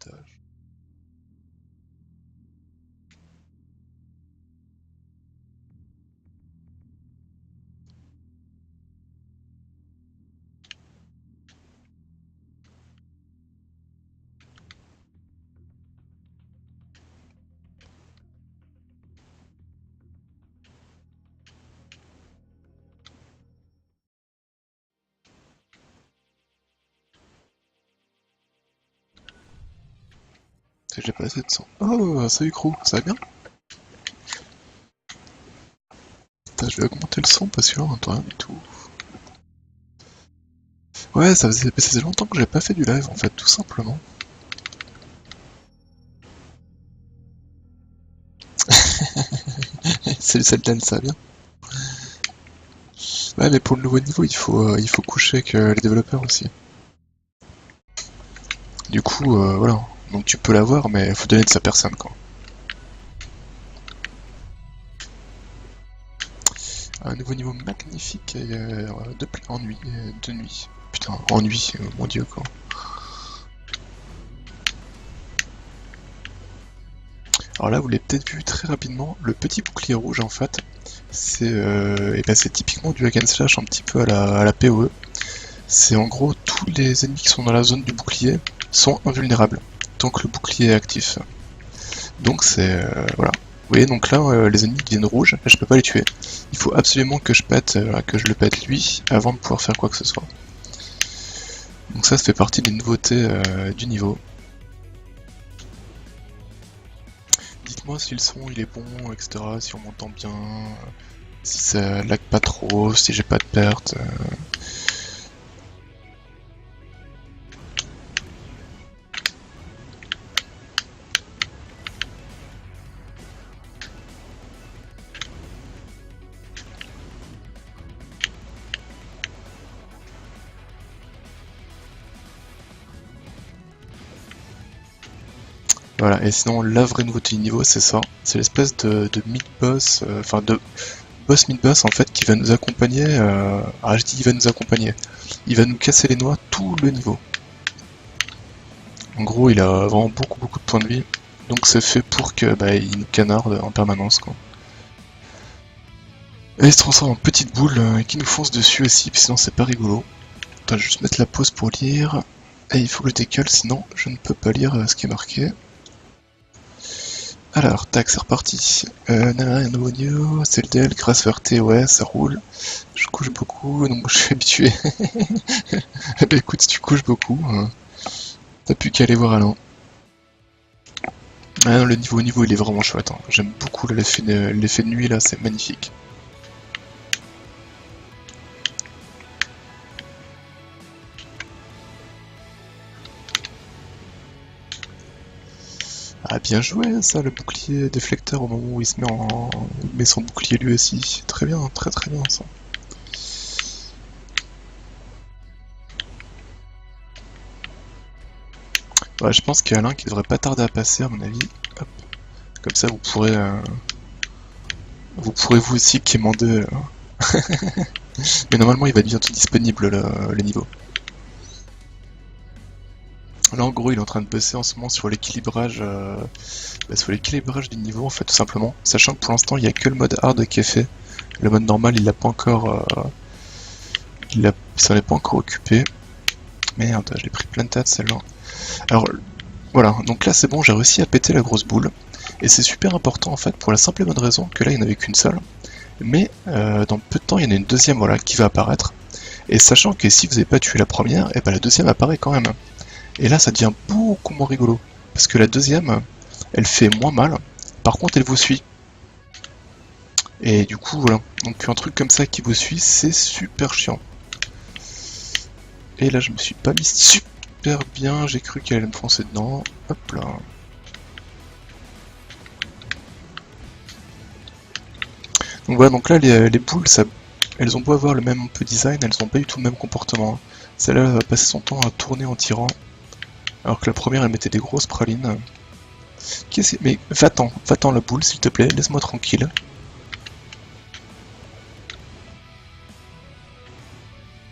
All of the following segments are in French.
étage. J'ai pas assez de son. Oh, salut Crew, ça va bien? Putain, je vais augmenter le son parce que là on entend rien du tout. Ouais, ça faisait longtemps que j'ai pas fait du live en fait, tout simplement. Salut Selden, ça va bien? Ouais, mais pour le nouveau niveau, il faut coucher avec les développeurs aussi. Du coup, voilà. Donc tu peux l'avoir, mais il faut donner de sa personne, quoi. Un nouveau niveau magnifique et ennui, de nuit. Putain, ennui, mon dieu, quoi. Alors là, vous l'avez peut-être vu très rapidement, le petit bouclier rouge, en fait, c'est typiquement du hack and slash un petit peu à la PoE. C'est en gros, tous les ennemis qui sont dans la zone du bouclier sont invulnérables, tant que le bouclier est actif. Donc voilà. Vous voyez, donc là, les ennemis deviennent rouges, je peux pas les tuer. Il faut absolument que je le pète lui, avant de pouvoir faire quoi que ce soit. Donc ça fait partie des nouveautés du niveau. Dites-moi si le son il est bon, etc., si on m'entend bien, si ça lag pas trop, si j'ai pas de perte. Voilà, et sinon la vraie nouveauté du niveau c'est ça, c'est l'espèce de mid-boss, enfin de boss mid-boss en fait qui va nous accompagner, je dis il va nous accompagner, il va nous casser les noix tout le niveau. En gros il a vraiment beaucoup de points de vie, donc c'est fait pour que il nous canarde en permanence quoi. Et il se transforme en petite boule qui nous fonce dessus aussi, sinon c'est pas rigolo. Attends, je vais juste mettre la pause pour lire, et il faut que je décale sinon je ne peux pas lire ce qui est marqué. Alors, tac, c'est reparti. Un nouveau news, c'est le DL, grâce RT, ouais, ça roule. Je couche beaucoup, donc je suis habitué. Eh ben écoute, si tu couches beaucoup, t'as plus qu'à aller voir Alain. Ah non, le niveau, il est vraiment chouette. Hein. J'aime beaucoup l'effet de nuit, là, c'est magnifique. Ah, bien joué, ça, le bouclier déflecteur au moment où il met son bouclier lui aussi. Très bien, très bien, ça. Ouais, je pense qu'il y a Alain qui devrait pas tarder à passer, à mon avis. Hop. Comme ça, vous pourrez vous aussi quémander. Mais normalement, il va être bientôt disponible le niveau. Là, en gros, il est en train de bosser en ce moment sur l'équilibrage du niveau, en fait, tout simplement. Sachant que pour l'instant, il n'y a que le mode hard qui est fait. Le mode normal, il l'a pas encore, il s'en est pas encore occupé. Merde, je l'ai pris plein de tas de celle-là. Alors, voilà. Donc là, c'est bon, j'ai réussi à péter la grosse boule. Et c'est super important, en fait, pour la simple et bonne raison que là, il n'y en avait qu'une seule. Mais dans peu de temps, il y en a une deuxième, voilà, qui va apparaître. Et sachant que si vous n'avez pas tué la première, et ben la deuxième apparaît quand même. Et là, ça devient beaucoup moins rigolo. Parce que la deuxième, elle fait moins mal. Par contre, elle vous suit. Et du coup, voilà. Donc un truc comme ça qui vous suit, c'est super chiant. Et là, je me suis pas mis super bien. J'ai cru qu'elle allait me foncer dedans. Hop là. Donc voilà, donc là, les boules, elles ont beau avoir le même un peu design, elles ont pas du tout le même comportement. Hein. Celle-là va passer son temps à tourner en tirant. Alors que la première, elle mettait des grosses pralines. Mais va-t'en la boule, s'il te plaît, laisse-moi tranquille.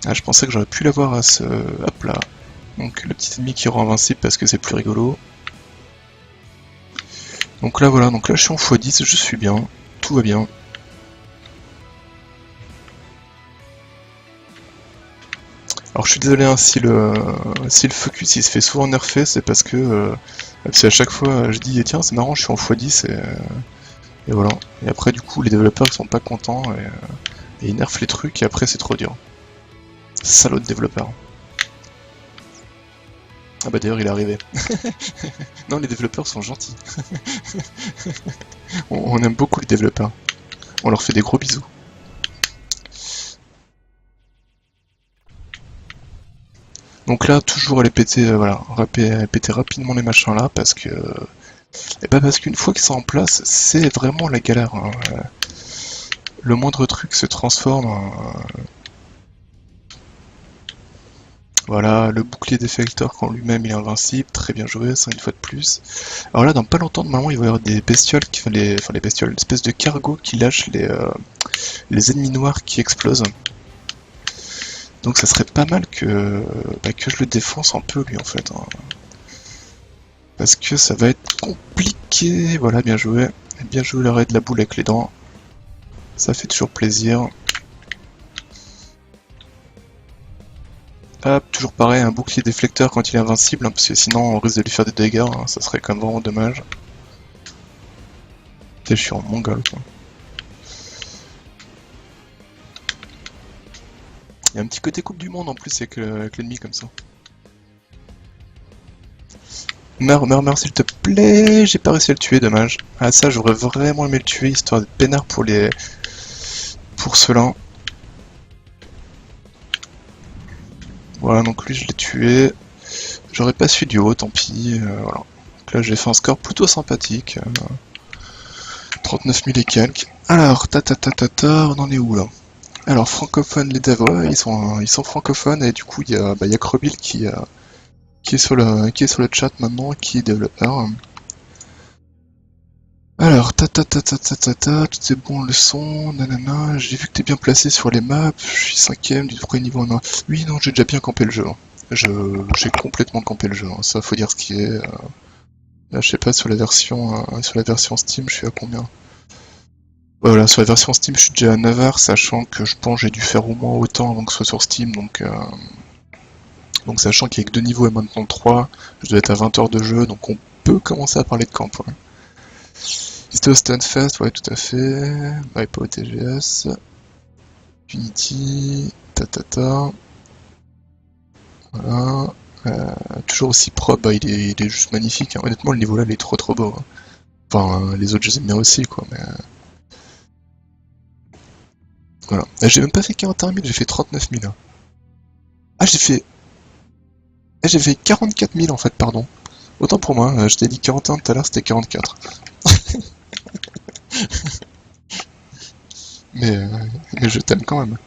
Ah, je pensais que j'aurais pu l'avoir à ce... Hop là. Donc le petit ennemi qui rend invincible parce que c'est plus rigolo. Donc là voilà, donc là je suis en x10, je suis bien, tout va bien. Alors je suis désolé hein, si le focus il se fait souvent nerfer, c'est parce que à chaque fois je dis tiens c'est marrant je suis en x10 et voilà. Et après du coup les développeurs ils sont pas contents et ils nerfent les trucs et après c'est trop dur. Salaud de développeur. Ah bah d'ailleurs il est arrivé. Non les développeurs sont gentils. On aime beaucoup les développeurs. On leur fait des gros bisous. Donc là, toujours aller péter, voilà, péter rapidement les machins là, parce que, et bah parce qu'une fois qu'ils sont en place, c'est vraiment la galère. Hein. Le moindre truc se transforme. Voilà, le bouclier déflecteur quand lui-même il est invincible, très bien joué, ça une fois de plus. Alors là, dans pas longtemps, normalement, il va y avoir des bestioles, enfin les bestioles, une espèce de cargo qui lâche les ennemis noirs qui explosent. Donc ça serait pas mal que je le défonce un peu lui en fait. Hein. Parce que ça va être compliqué. Voilà, bien joué. Bien joué l'arrêt de la boule avec les dents. Ça fait toujours plaisir. Hop, toujours pareil, un bouclier déflecteur quand il est invincible, hein, parce que sinon on risque de lui faire des dégâts, hein, ça serait quand même vraiment dommage. Putain, je suis en mongol quoi. Il y a un petit côté coupe du monde en plus avec l'ennemi comme ça. Meurs s'il te plaît, j'ai pas réussi à le tuer, dommage. Ah ça j'aurais vraiment aimé le tuer, histoire d'être peinard pour ceux-là. Voilà, donc lui je l'ai tué. J'aurais pas su du haut, tant pis. Voilà. Donc là j'ai fait un score plutôt sympathique. 39 000 et quelques. Alors, on en est où là? Alors, francophones, les devs, ouais, ils sont francophones et du coup il y a Krobil qui est sur le chat maintenant, qui est développeur. Alors, tout est bon, le son, nanana, j'ai vu que t'es bien placé sur les maps, je suis 5ème du premier niveau en un. Oui, non, j'ai déjà bien campé le jeu. Hein. J'ai complètement campé le jeu, hein. Ça faut dire ce qui est. Là, je sais pas, sur la version Steam, je suis à combien? Voilà, sur la version Steam, je suis déjà à 9h, sachant que je pense que j'ai dû faire au moins autant avant que ce soit sur Steam, donc sachant qu'il y a que 2 niveaux et maintenant 3, je dois être à 20 heures de jeu, donc on peut commencer à parler de camp. Ouais. C'était au Stunfest, ouais, tout à fait. Ouais, pas au TGS. Unity, voilà. Toujours aussi propre, bah, il est juste magnifique. Hein. Honnêtement, le niveau là, il est trop beau. Hein. Enfin, les autres, je les aime bien aussi, quoi, mais. Voilà. J'ai même pas fait 41 000, j'ai fait 39 000. Hein. Ah, j'ai fait 44 000 en fait, pardon. Autant pour moi, je t'ai dit 41 tout à l'heure, c'était 44. mais, euh, mais je t'aime quand même.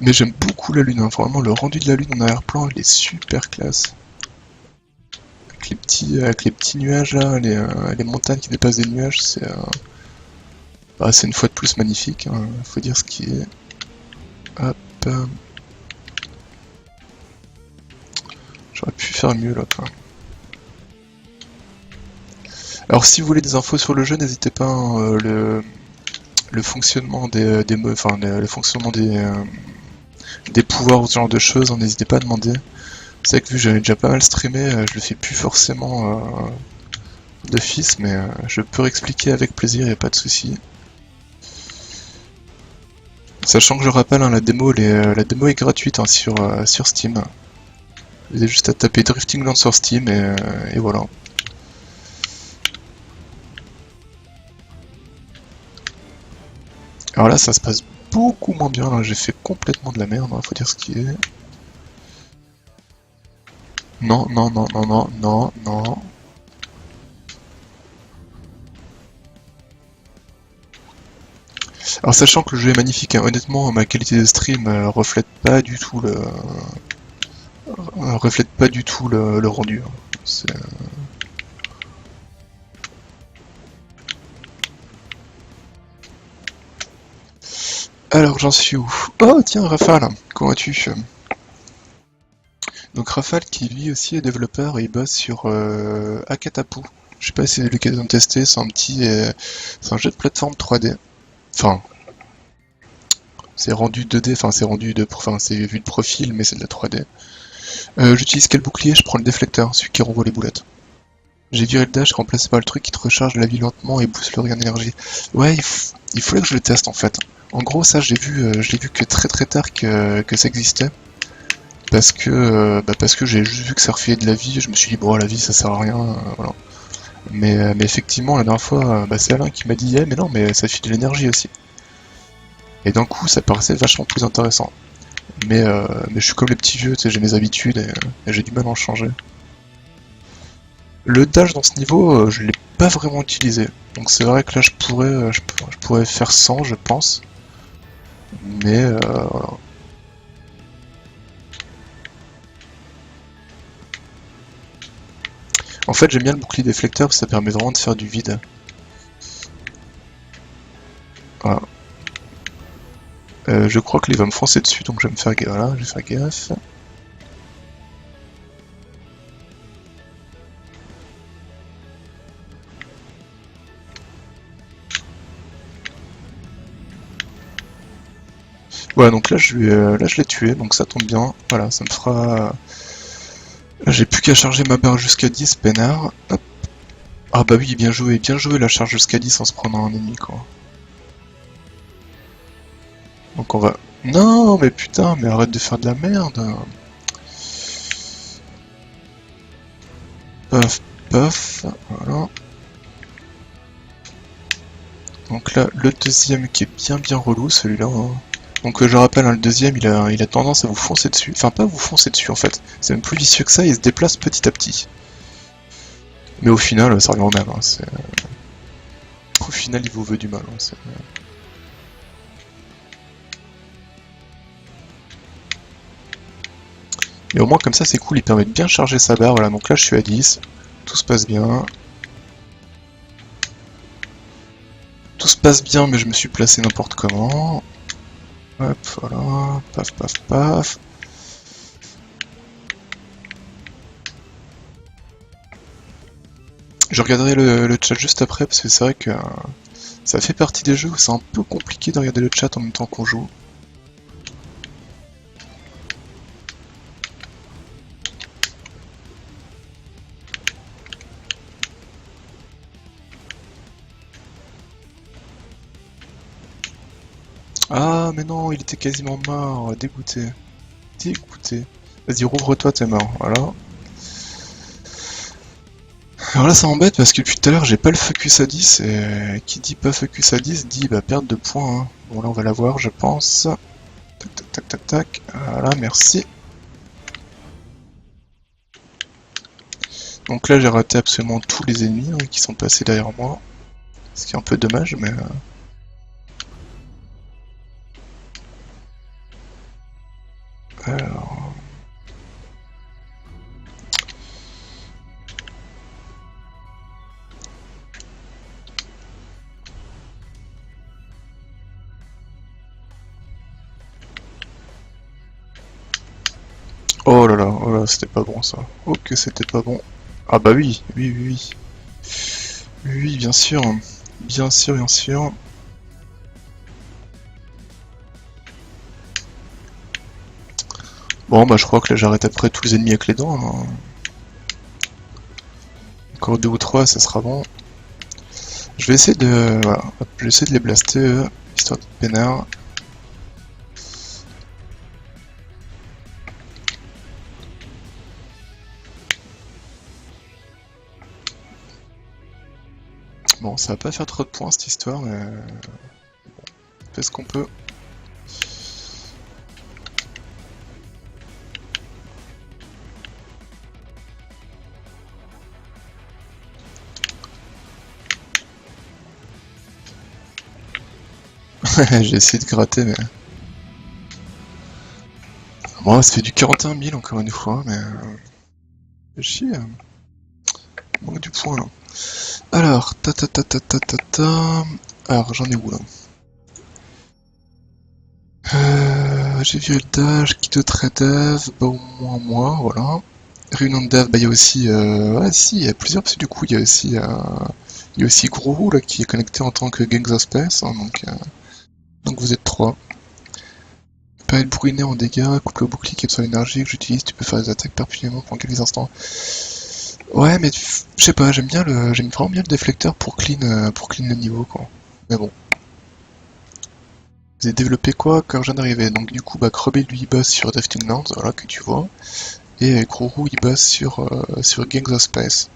Mais j'aime beaucoup la lune, hein. Vraiment le rendu de la lune en arrière-plan, il est super classe. Avec les petits nuages là, les montagnes qui dépassent des nuages, c'est une fois de plus magnifique, hein. Faut dire ce qui est. Hop. J'aurais pu faire mieux là quoi. Alors si vous voulez des infos sur le jeu, n'hésitez pas, hein, le fonctionnement le fonctionnement des pouvoirs ou ce genre de choses, hein, n'hésitez pas à demander. C'est vrai que vu que j'avais déjà pas mal streamé, je le fais plus forcément d'office, mais je peux expliquer avec plaisir, y a pas de souci. Sachant que je rappelle, hein, la démo est gratuite hein, sur Steam. Vous avez juste à taper Drifting Land sur Steam et voilà. Alors là, ça se passe beaucoup moins bien, là. J'ai fait complètement de la merde, hein, faut dire ce qui est. Non, non, non, non, non, non, non. Alors sachant que le jeu est magnifique, hein, honnêtement, ma qualité de stream reflète pas du tout le rendu. Hein. Alors j'en suis où? Oh tiens Rafale, comment vas-tu? Donc Rafale qui lui aussi est développeur et il bosse sur Akatapu. Je sais pas si vous avez l'occasion de tester, c'est un jeu de plateforme 3D. Enfin, c'est rendu 2D, enfin c'est vu de profil, mais c'est de la 3D. J'utilise quel bouclier? Je prends le déflecteur, celui qui renvoie les boulettes. J'ai viré le dash, remplacé par le truc qui te recharge la vie lentement et booste le regain d'énergie. Ouais, il fallait que je le teste en fait. En gros, ça, je l'ai vu que très très tard que ça existait. Parce que j'ai juste vu que ça refilait de la vie, je me suis dit, bon, la vie ça sert à rien, voilà. Mais effectivement, la dernière fois, c'est Alain qui m'a dit, mais non, mais ça file de l'énergie aussi. Et d'un coup, ça paraissait vachement plus intéressant. Mais je suis comme les petits vieux, tu sais, j'ai mes habitudes et j'ai du mal à en changer. Le dash dans ce niveau, je l'ai pas vraiment utilisé. Donc c'est vrai que là, je pourrais faire 100, je pense. Mais voilà. En fait, j'aime bien le bouclier déflecteur parce que ça permet vraiment de faire du vide. Voilà. Je crois que il va me foncer dessus, donc je vais me faire gaffe. Voilà, je vais faire gaffe. Voilà, donc là je l'ai tué, donc ça tombe bien. Voilà, ça me fera. Là, j'ai plus qu'à charger ma barre jusqu'à 10, peinard. Hop. Ah bah oui, bien joué la charge jusqu'à 10 en se prenant un ennemi, quoi. Donc on va... Non, mais putain, mais arrête de faire de la merde. Paf, paf, voilà. Donc là, le deuxième qui est bien relou, celui-là. Hein. Donc je rappelle, hein, le deuxième, il a tendance à vous foncer dessus. Enfin, pas vous foncer dessus en fait. C'est même plus vicieux que ça, il se déplace petit à petit. Mais au final, ça revient au même. Hein, au final, il vous veut du mal. Hein, mais au moins, comme ça, c'est cool. Il permet de bien charger sa barre. Voilà, donc là, je suis à 10. Tout se passe bien. Tout se passe bien, mais je me suis placé n'importe comment. Hop, voilà. Paf, paf, paf. Je regarderai le chat juste après, parce que c'est vrai que ça fait partie des jeux où c'est un peu compliqué de regarder le chat en même temps qu'on joue. Ah, mais non, il était quasiment mort, dégoûté. Dégoûté. Vas-y, rouvre-toi, t'es mort, voilà. Alors là, ça m'embête parce que depuis tout à l'heure, j'ai pas le focus à 10, et qui dit pas focus à 10 dit bah perte de points. Hein. Bon, là, on va l'avoir, je pense. Tac, tac, tac, tac, tac. Voilà, merci. Donc là, j'ai raté absolument tous les ennemis hein, qui sont passés derrière moi. Ce qui est un peu dommage, mais... Alors... oh là, c'était pas bon ça. Oh que c'était pas bon. Ah bah oui, oui, oui, oui. Oui, bien sûr. Bien sûr, bien sûr. Bon, bah je crois que là j'arrête après tous les ennemis avec les dents. Hein. Encore 2 ou 3, ça sera bon. Je vais essayer de... Voilà, je vais essayer de les blaster, histoire de peinard. Bon, ça va pas faire trop de points cette histoire, mais... On fait ce qu'on peut. J'ai essayé de gratter, mais... Bon, ça fait du 41 000 encore une fois, mais... Fait chier. Manque du point, là. Alors, Alors, j'en ai où, là J'ai vu le dash, qui de très dev, bah au moins moi, voilà. Réunion de dev, bah il y a aussi, ah si, il y a plusieurs, parce que du coup il y a aussi Guru là qui est connecté en tant que Gangs of Space, hein, donc vous êtes trois. Pas être brûlé en dégâts, coupe le bouclier qui est sur l'énergie que j'utilise, tu peux faire des attaques perpétuellement pendant quelques instants. Ouais, mais je sais pas, j'aime vraiment bien le déflecteur pour clean le niveau quoi. Mais bon. Vous avez développé quoi quand je viens d'arriver? Donc du coup, bah Krubby lui il bosse sur Drifting Lands, voilà que tu vois. Et Grourou il bosse sur Gangs of Space.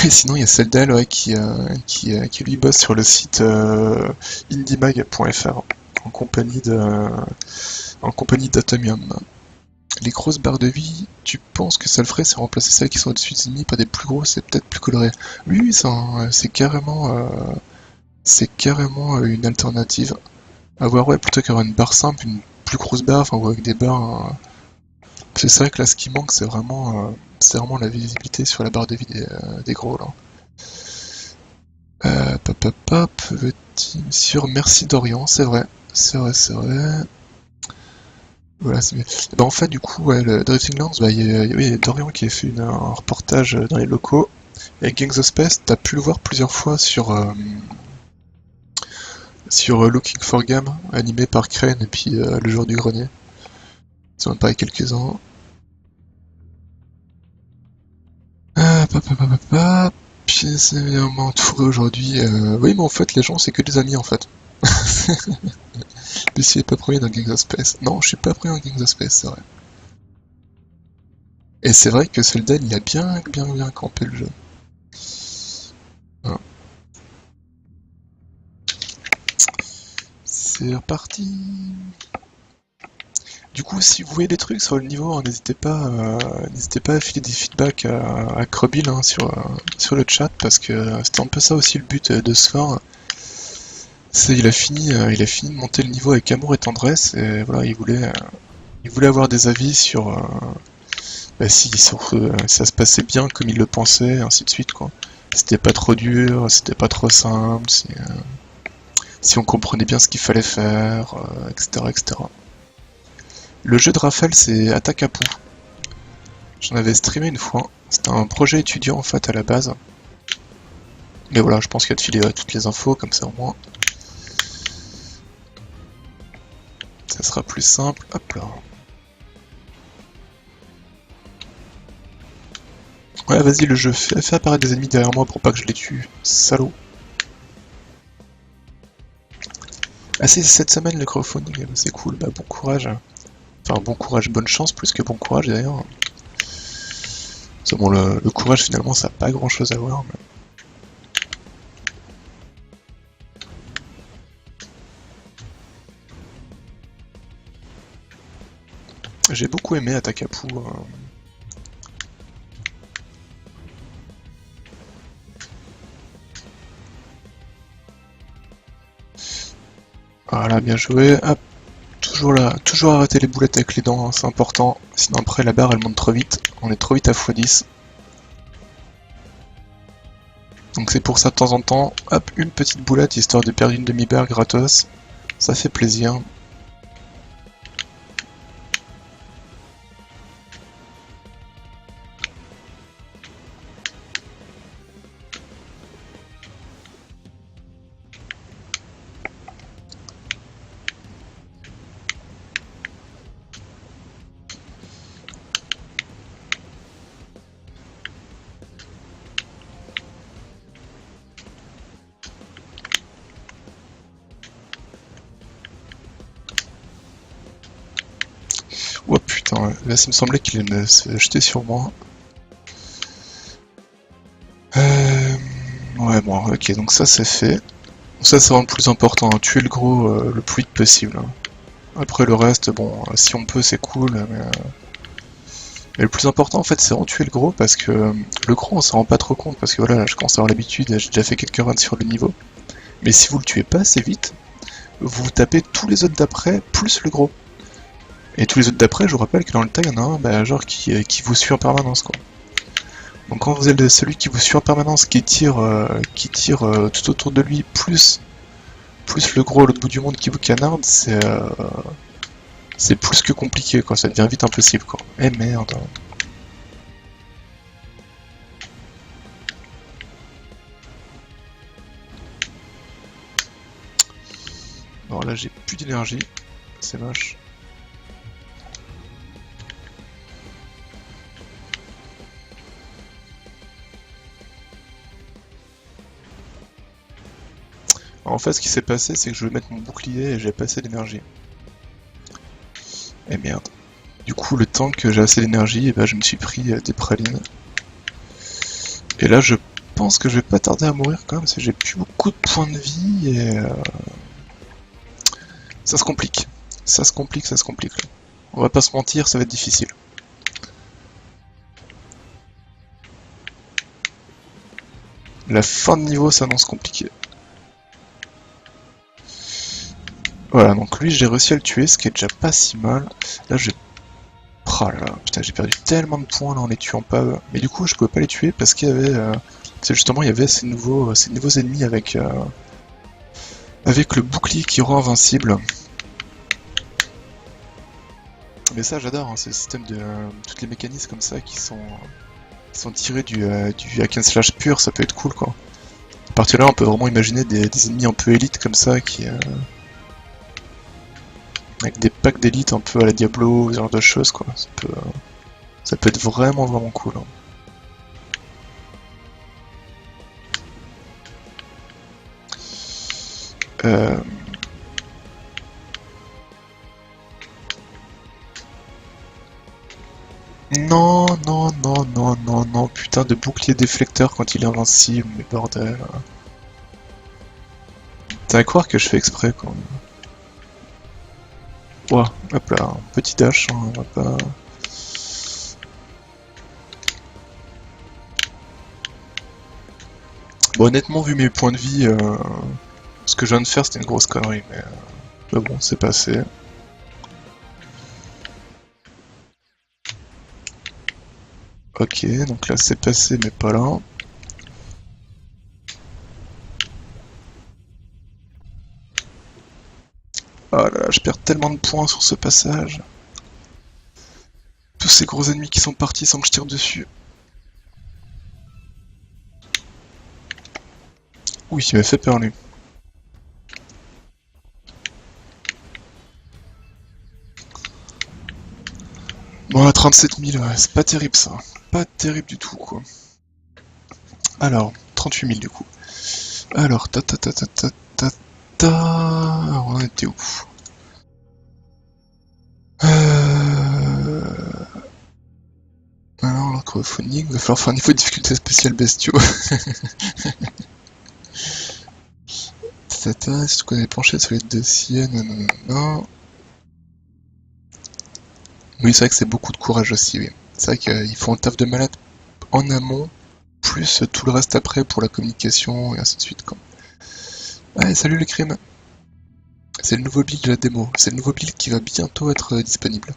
Et sinon il y a Seldel ouais, qui lui bosse sur le site indiemag.fr en compagnie d'Atomium. Les grosses barres de vie, tu penses que ça le ferait, c'est remplacer celles qui sont au-dessus des ennemis par des plus grosses et peut-être plus colorées? Oui, c'est carrément une alternative. Avoir ouais, plutôt qu'avoir une barre simple, une plus grosse barre, enfin ou avec des barres. C'est vrai que là ce qui manque c'est vraiment la visibilité sur la barre de vie des gros là. Sur Merci Dorian, c'est vrai. C'est vrai. Voilà, c'est mieux. Et bah en fait du coup ouais, le Drifting Lands, bah, il y a Dorian qui a fait un reportage dans les locaux. Et Gangs of Space, t'as pu le voir plusieurs fois sur Looking for Game, animé par Crane et puis Le Jour du Grenier. Ça m'a parlé quelques-uns. Puis c'est évidemment entouré aujourd'hui. Oui, mais en fait, les gens, c'est que des amis en fait. Mais si il est pas premier dans Gangs of Space. Non, je suis pas premier dans Gangs of Space, c'est vrai. Et c'est vrai que Soldan, il a bien campé le jeu. Voilà. C'est reparti. Du coup, si vous voyez des trucs sur le niveau, hein, n'hésitez pas à filer des feedbacks à Krobil hein, sur le chat parce que c'était un peu ça aussi le but de ce soir. Il a fini de monter le niveau avec amour et tendresse et voilà, il voulait avoir des avis sur si ça se passait bien comme il le pensait, ainsi de suite quoi. C'était pas trop dur, c'était pas trop simple, si on comprenait bien ce qu'il fallait faire, etc., etc. Le jeu de Raphaël, c'est Attaque à Pou. J'en avais streamé une fois. C'était un projet étudiant en fait à la base. Mais voilà, je pense qu'il y a de filer toutes les infos, comme ça au moins. Ça sera plus simple. Hop là. Ouais, vas-y, le jeu. Fais apparaître des ennemis derrière moi pour pas que je les tue. Salaud. Ah, c'est cette semaine le crowdfunding. C'est cool. Bah, bon courage. Enfin, bon courage, bonne chance, plus que bon courage d'ailleurs. Bon, le courage finalement, ça n'a pas grand chose à voir. Mais... J'ai beaucoup aimé Attaque à Pou. Voilà, bien joué. Hop, toujours là, toujours arrêter les boulettes avec les dents, hein, c'est important. Sinon après la barre elle monte trop vite. On est trop vite à x10. Donc c'est pour ça de temps en temps, hop, une petite boulette histoire de perdre une demi-barre gratos. Ça fait plaisir. Oh putain, là ça me semblait qu'il allait se jeter sur moi. Ouais bon, ok, donc ça c'est fait. Ça c'est vraiment le plus important, hein, tuer le gros le plus vite possible. Hein. Après le reste, bon, si on peut c'est cool, mais le plus important en fait c'est vraiment tuer le gros parce que le gros on s'en rend pas trop compte parce que voilà, là, je commence à avoir l'habitude, j'ai déjà fait quelques runs sur le niveau. Mais si vous le tuez pas assez vite, vous tapez tous les autres d'après plus le gros. Et tous les autres d'après, je vous rappelle que dans le tas, il y en a un bah, genre qui vous suit en permanence quoi. Donc quand vous êtes celui qui vous suit en permanence, qui tire tout autour de lui, plus plus le gros à l'autre bout du monde qui vous canarde, c'est plus que compliqué, quoi. Ça devient vite impossible, quoi. Eh merde. Bon, là, j'ai plus d'énergie. C'est moche. En fait, ce qui s'est passé, c'est que je voulais mettre mon bouclier et j'ai pas assez d'énergie. Et merde. Du coup, le temps que j'ai assez d'énergie, ben, je me suis pris des pralines. Et là, je pense que je vais pas tarder à mourir quand même, parce que j'ai plus beaucoup de points de vie et... ça se complique. Ça se complique, ça se complique. Là. On va pas se mentir, ça va être difficile. La fin de niveau s'annonce compliquée. Voilà, donc lui j'ai réussi à le tuer, ce qui est déjà pas si mal. Là je... Oh là là, putain j'ai perdu tellement de points là en les tuant pas. Mais du coup je pouvais pas les tuer parce qu'il y avait... C'est justement il y avait ces nouveaux ennemis avec... avec le bouclier qui rend invincible. Mais ça j'adore, hein, c'est le système de... toutes les mécanismes comme ça qui sont tirés du hack and slash pur, ça peut être cool quoi. À partir de là on peut vraiment imaginer des ennemis un peu élites comme ça qui... avec des packs d'élite un peu à la Diablo, ce genre de choses quoi. Ça peut être vraiment vraiment cool. Hein. Non, non, non, non, non, non, putain de bouclier déflecteur quand il est invincible, mais bordel. T'as à croire que je fais exprès quoi. Ouah, hop là, un petit dash, hein, on va pas... Bon, honnêtement, vu mes points de vie, ce que je viens de faire, c'était une grosse connerie, mais bon, c'est passé. Ok, donc là, c'est passé, mais pas là. Oh là là, je perds tellement de points sur ce passage. Tous ces gros ennemis qui sont partis sans que je tire dessus. Oui, il m'a fait peur, lui. Bon, 37 000, ouais, c'est pas terrible ça. Pas terrible du tout, quoi. Alors, 38 000 du coup. Alors, on était où? Alors, l'acrophonique, il va falloir faire un niveau de difficulté spéciale bestiaux. Si tu connais pencher sur les dossiers, non. Oui, c'est vrai que c'est beaucoup de courage aussi, oui. C'est vrai qu'il faut un taf de malade en amont, plus tout le reste après pour la communication et ainsi de suite, quoi. Ouais, salut le crime. C'est le nouveau build de la démo. C'est le nouveau build qui va bientôt être disponible.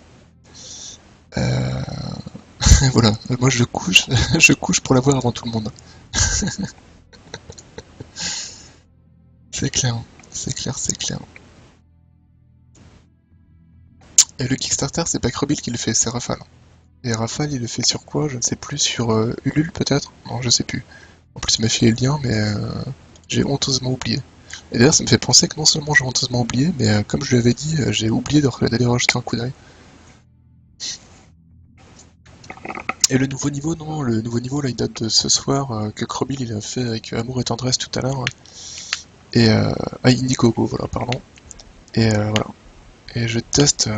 Voilà, moi je couche, je couche pour l'avoir avant tout le monde. C'est clair, c'est clair, c'est clair. Et le Kickstarter, c'est pas Krebil qui le fait, c'est Rafale. Et Rafale, il le fait sur quoi? Je ne sais plus, sur Ulule peut-être? Non, je sais plus. En plus, il m'a filé le lien, mais j'ai honteusement oublié. Et d'ailleurs, ça me fait penser que non seulement j'ai honteusement oublié, mais comme je lui avais dit, j'ai oublié d'aller rejeter un coup d'œil. Et le nouveau niveau, non, le nouveau niveau là il date de ce soir que Krobil il a fait avec Amour et Tendresse tout à l'heure. Et Indiegogo, voilà, pardon. Et voilà. Et je teste.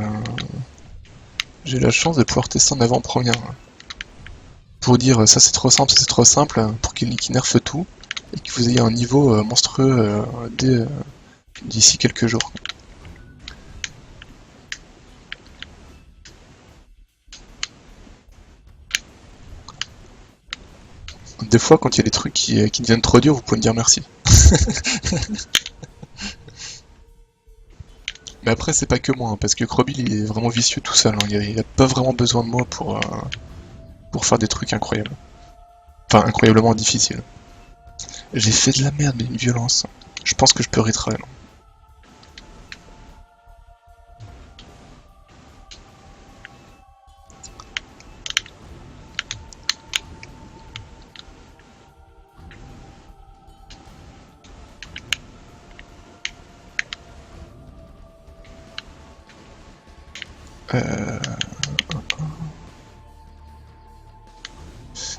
J'ai la chance de pouvoir tester en avant-première. Pour dire ça c'est trop simple, ça c'est trop simple, pour qu'il nerfe tout. Et que vous ayez un niveau monstrueux d'ici quelques jours. Des fois, quand il y a des trucs qui deviennent trop durs, vous pouvez me dire merci. Mais après, c'est pas que moi, hein, parce que Krobil il est vraiment vicieux tout seul. Hein. Il a pas vraiment besoin de moi pour faire des trucs incroyables. Enfin, incroyablement difficiles. J'ai fait de la merde, mais une violence. Je pense que je peux retry. Euh...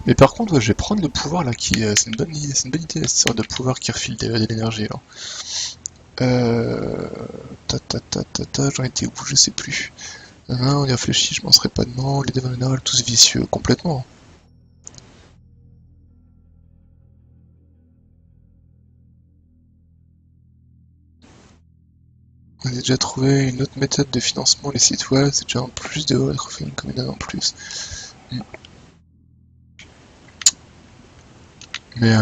Mais par contre, ouais, je vais prendre le pouvoir là, qui c'est une bonne idée, cette sorte de pouvoir qui refile de l'énergie là. J'en étais où, je sais plus. On y réfléchit, je m'en serais pas de non, les démons minéral, tous vicieux, complètement. On a déjà trouvé une autre méthode de financement, les sites web, c'est déjà en plus de crowdfunding communal en plus. Mais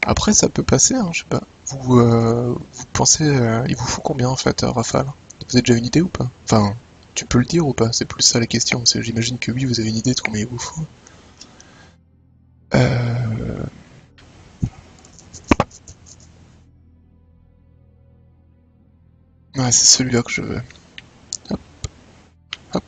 après ça peut passer, hein, je sais pas. Vous pensez, il vous faut combien en fait, Rafale? Vous avez déjà une idée ou pas? Enfin, tu peux le dire ou pas? C'est plus ça la question. J'imagine que oui, vous avez une idée de combien il vous faut. Euh... Ouais, c'est celui-là que je veux. Hop, hop.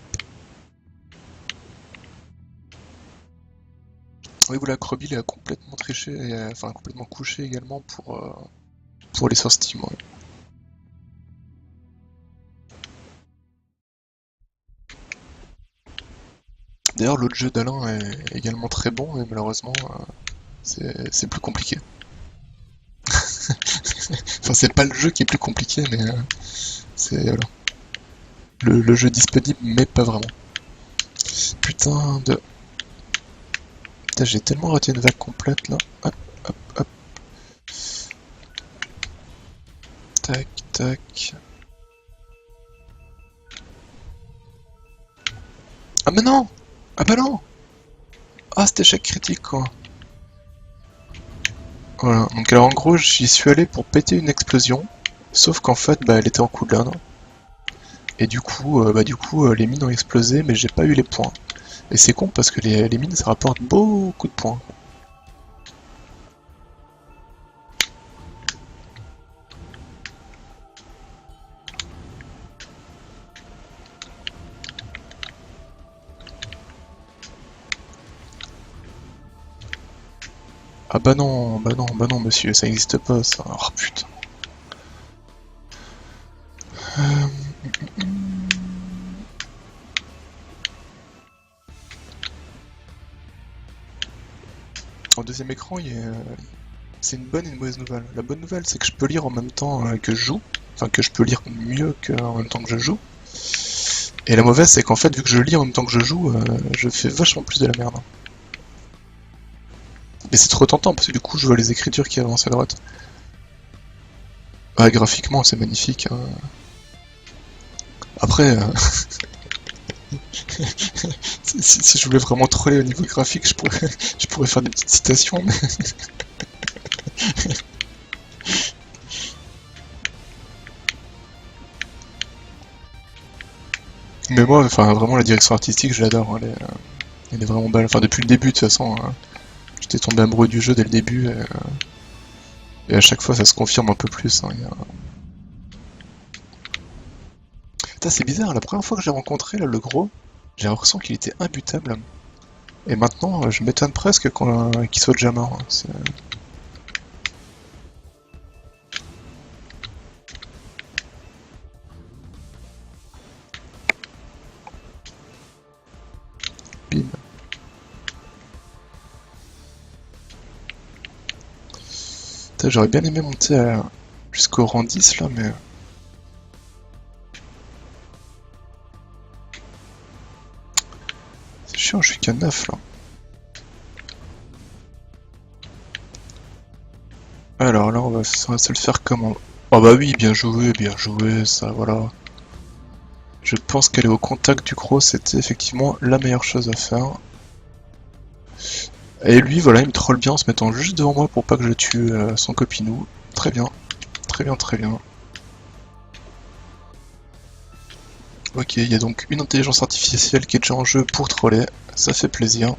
Oui, voilà, Krobil il a complètement triché, et, enfin complètement couché également pour les sur Steam. Ouais. D'ailleurs, l'autre jeu d'Alain est également très bon, et malheureusement, c'est plus compliqué. Enfin, c'est pas le jeu qui est plus compliqué, mais c'est voilà. Le jeu disponible, mais pas vraiment. Putain de... Putain, j'ai tellement raté une vague complète là. Hop, hop, hop. Tac, tac. Ah mais non! Ah bah non! Ah, c'était échec critique quoi. Voilà, donc alors en gros j'y suis allé pour péter une explosion, sauf qu'en fait bah elle était en cooldown, et du coup les mines ont explosé mais j'ai pas eu les points. Et c'est con parce que les mines ça rapporte beaucoup de points. Ah bah non monsieur, ça n'existe pas ça. Oh putain. Euh, Au deuxième écran, c'est une bonne et une mauvaise nouvelle. La bonne nouvelle, c'est que je peux lire en même temps que je joue. Enfin, que je peux lire mieux qu'en même temps que je joue. Et la mauvaise, c'est qu'en fait, vu que je lis en même temps que je joue, je fais vachement plus de la merde. Et c'est trop tentant, parce que du coup, je vois les écritures qui avancent à droite. Ouais, graphiquement, c'est magnifique. Hein. Après, si je voulais vraiment troller au niveau graphique, je pourrais faire des petites citations. Mais moi, enfin, vraiment, la direction artistique, je l'adore. Hein, elle est vraiment belle. Enfin, depuis le début, de toute façon, hein, j'étais tombé amoureux du jeu dès le début. Et à chaque fois, ça se confirme un peu plus. Hein, Putain, c'est bizarre, la première fois que j'ai rencontré là, le gros, j'ai l'impression qu'il était imbutable. Et maintenant, je m'étonne presque qu'il soit déjà mort. Hein. Bim. Putain, j'aurais bien aimé monter jusqu'au rang 10 là, mais... C'est chiant, je suis qu'à 9 là. Alors là, on va se le faire comment? Oh bah oui, bien joué, ça, voilà. Je pense qu'aller au contact du gros, c'était effectivement la meilleure chose à faire. Et lui, voilà, il me troll bien en se mettant juste devant moi pour pas que je tue son copinou. Très bien, très bien, très bien. Ok, il y a donc une intelligence artificielle qui est déjà en jeu pour troller, ça fait plaisir.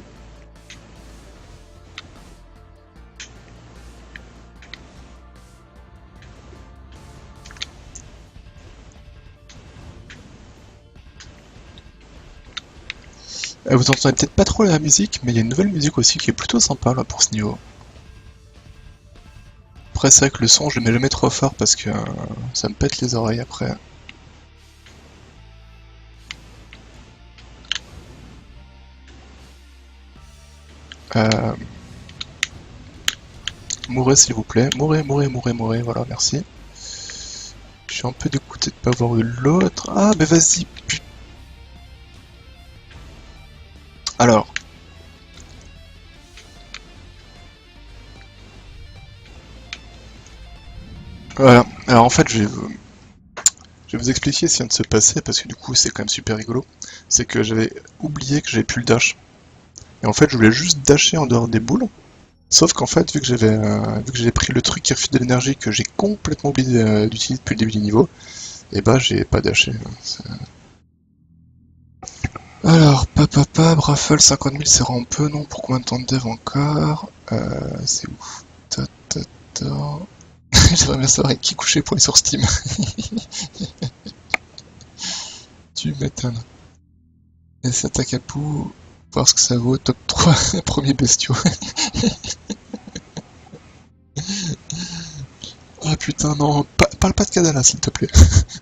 Vous entendez peut-être pas trop la musique, mais il y a une nouvelle musique aussi qui est plutôt sympa là pour ce niveau. Après c'est vrai que le son je le mets jamais trop fort parce que ça me pète les oreilles après. Mourez s'il vous plaît. Mourez, voilà, merci. Je suis un peu dégoûté de pas avoir eu l'autre. Ah, mais vas-y, putain. Alors. Voilà. Alors en fait, je vais vous expliquer ce qui vient de se passer, parce que du coup, c'est quand même super rigolo. C'est que j'avais oublié que j'avais plus le dash. Et en fait, je voulais juste dasher en dehors des boules. Sauf qu'en fait, vu que j'avais pris le truc qui refile de l'énergie que j'ai complètement oublié d'utiliser depuis le début du niveau, et bah j'ai pas dashé. Alors, Raffle 50 000, c'est vraiment peu, non? Pour combien de temps de dev encore? C'est ouf. J'aimerais bien savoir avec qui coucher pour aller sur Steam. Tu m'étonnes. Et c'est Takapu, voir ce que ça vaut, top 3, premier bestiaux. Ah putain, non, parle pas de Kadala, s'il te plaît.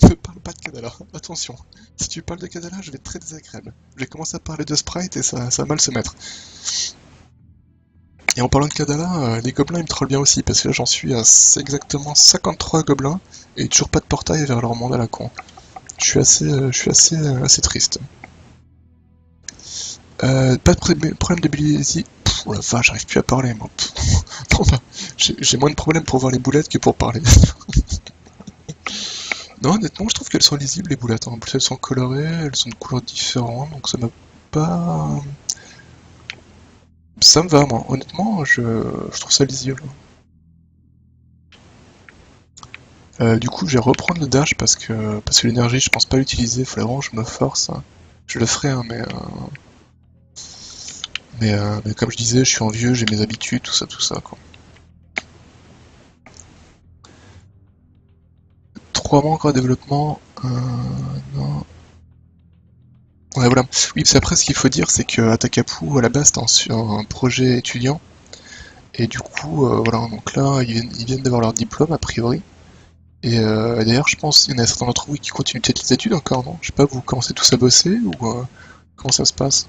Ne parle pas de Kadala, attention. Si tu parles de Kadala, je vais être très désagréable. Je vais commencer à parler de Sprite et ça va mal se mettre. Et en parlant de Kadala, les gobelins ils me trollent bien aussi, parce que là j'en suis à exactement 53 gobelins, et toujours pas de portail vers leur monde à la con. Je suis assez triste. Pas de problème de Billy. Oh la vache, j'arrive plus à parler moi. Non, bah, j'ai moins de problèmes pour voir les boulettes que pour parler. Non, honnêtement, je trouve qu'elles sont lisibles les boulettes. En plus, elles sont colorées, elles sont de couleurs différentes, donc ça m'a pas. Ça me va, moi. Honnêtement, je trouve ça lisible. Du coup, je vais reprendre le dash parce que l'énergie, je pense pas l'utiliser. Il faudrait vraiment que je me force. Je le ferai, hein, mais comme je disais, je suis un vieux, j'ai mes habitudes, tout ça, quoi. 3 mois encore à développement. Non. Ouais, voilà. Oui, parce qu'après, ce qu'il faut dire, c'est que Atakapu, à la base, c'était un projet étudiant. Et du coup, voilà, donc là, ils viennent d'avoir leur diplôme, a priori. Et d'ailleurs, je pense qu'il y en a certains d'entre vous qui continuent peut-être les études encore, non? Je sais pas, vous commencez tous à bosser, ou comment ça se passe?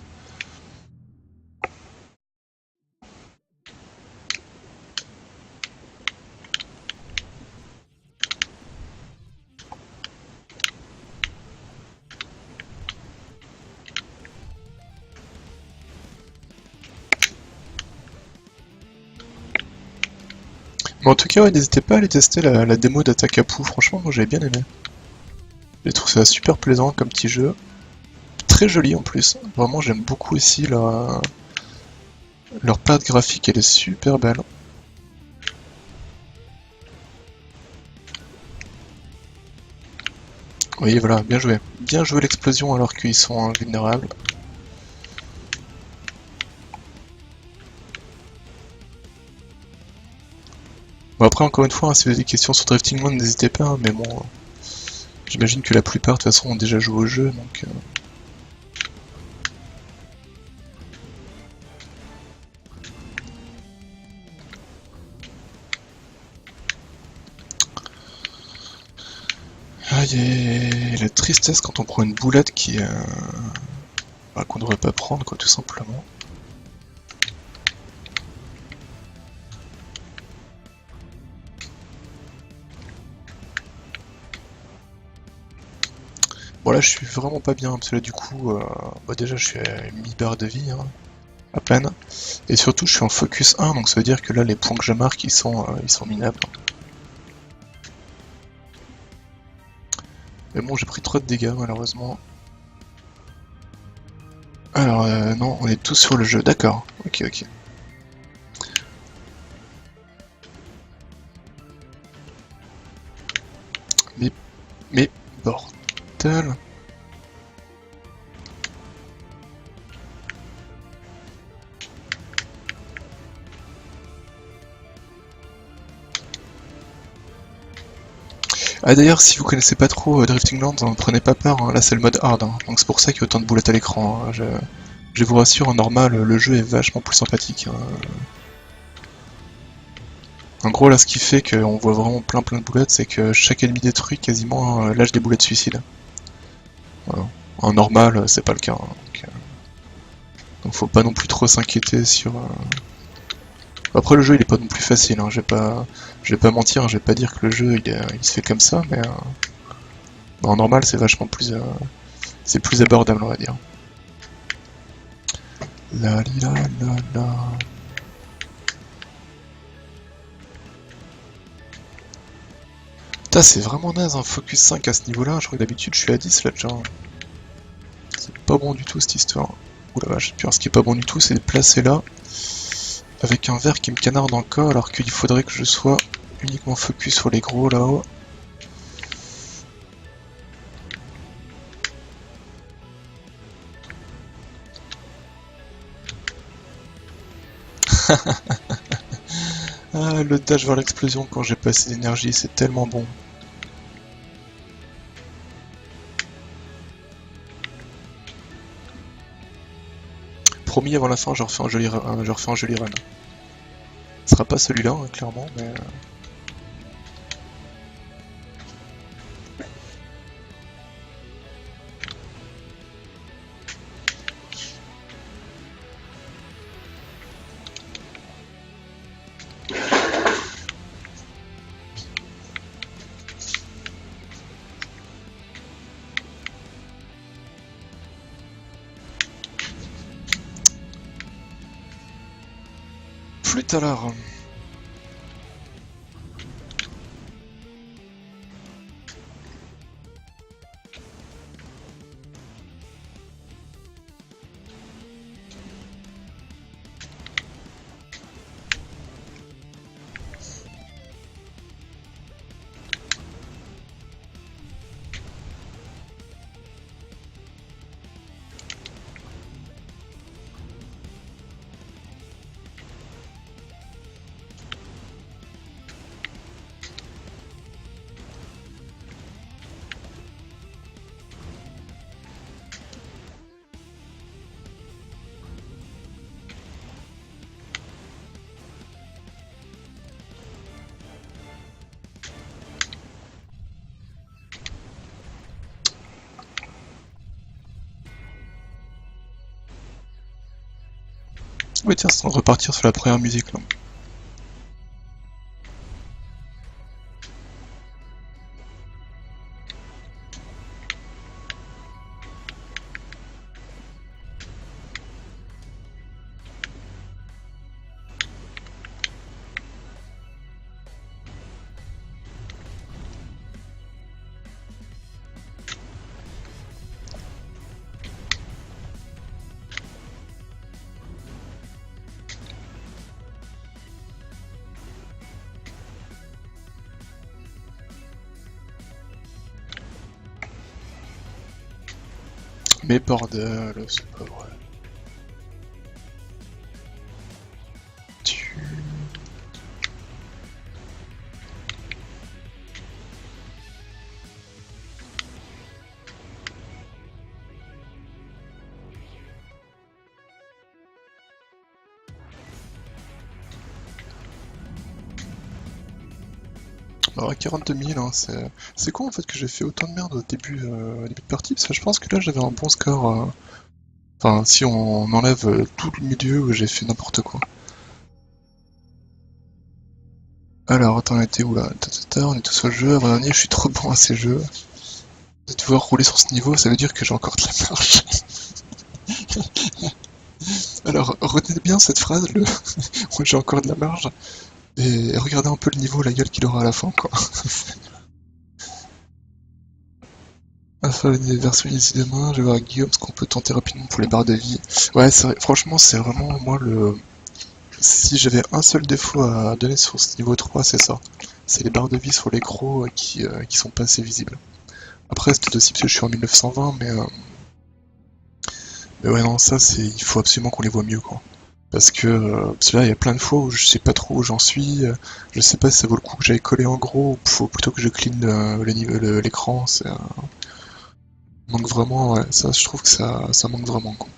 Mais en tout cas, ouais, n'hésitez pas à aller tester la démo d'Atakapu, franchement, moi j'avais bien aimé. J'ai trouvé ça super plaisant comme petit jeu. Très joli en plus. Vraiment, j'aime beaucoup aussi leur palette graphique, elle est super belle. Oui, voilà, bien joué. Bien joué l'explosion alors qu'ils sont vulnérables. Bon, après, encore une fois, hein, si vous avez des questions sur Drifting Land, n'hésitez pas, hein, mais bon, j'imagine que la plupart, de toute façon, ont déjà joué au jeu, donc... Ah, y a la tristesse quand on prend une boulette qu'on devrait pas prendre, quoi, tout simplement. Bon là je suis vraiment pas bien, parce que là du coup, bah, déjà je suis à une mi-barre de vie, hein, à peine. Et surtout je suis en focus 1, donc ça veut dire que là les points que je marque ils sont minables. Mais bon j'ai pris trop de dégâts malheureusement. Alors non, on est tous sur le jeu, d'accord, ok. Mais bordel. Ah d'ailleurs, si vous connaissez pas trop Drifting Land, ne prenez pas peur, hein, là c'est le mode hard, hein, donc c'est pour ça qu'il y a autant de boulettes à l'écran. Hein, je vous rassure, en normal, le jeu est vachement plus sympathique. Hein. En gros, là, ce qui fait qu'on voit vraiment plein de boulettes, c'est que chaque ennemi détruit quasiment lâche des boulettes suicides. Voilà. En normal, c'est pas le cas. Hein, donc, Donc faut pas non plus trop s'inquiéter sur... Après le jeu il est pas non plus facile, hein. Je vais pas mentir, je vais pas dire que le jeu il se fait comme ça, mais en normal c'est vachement plus... c'est plus abordable on va dire. La li la la la... Putain, c'est vraiment naze un focus 5 à ce niveau-là, je crois que d'habitude je suis à 10 là déjà. C'est pas bon du tout cette histoire. Oula vache, puis alors, ce qui est pas bon du tout c'est de placer là, avec un verre qui me canarde encore alors qu'il faudrait que je sois uniquement focus sur les gros là-haut. Ah, le dash vers l'explosion quand j'ai pas assez d'énergie, c'est tellement bon. Promis, avant la fin, je refais un joli run. Ce sera pas celui-là, hein, clairement, mais... Plus tard. Ouais tiens, c'est en train de repartir sur la première musique là. Mais bordel, c'est pas vrai. Alors 42 000, hein, c'est con en fait que j'ai fait autant de merde au début de partie, parce que je pense que là j'avais un bon score. Enfin, si on enlève tout le milieu où j'ai fait n'importe quoi. Alors, attends, on était où là? On est tous sur le jeu. Avant dernier, je suis trop bon à ces jeux. De devoir rouler sur ce niveau, ça veut dire que j'ai encore de la marge. Alors, retenez bien cette phrase, le j'ai encore de la marge. Et regardez un peu le niveau, la gueule qu'il aura à la fin, quoi. On va faire une version ici demain, je vais voir Guillaume ce qu'on peut tenter rapidement pour les barres de vie. Ouais, franchement, c'est vraiment moi le... Si j'avais un seul défaut à donner sur ce niveau 3, c'est ça. C'est les barres de vie sur les gros qui sont pas assez visibles. Après, c'est peut-être aussi parce que je suis en 1920, mais ouais, non, ça, il faut absolument qu'on les voit mieux, quoi. Parce que là, il y a plein de fois où je sais pas trop où j'en suis, je sais pas si ça vaut le coup que j'aille coller en gros, ou faut plutôt que je clean l'écran, manque vraiment, ouais, ça, je trouve que ça manque vraiment, quoi.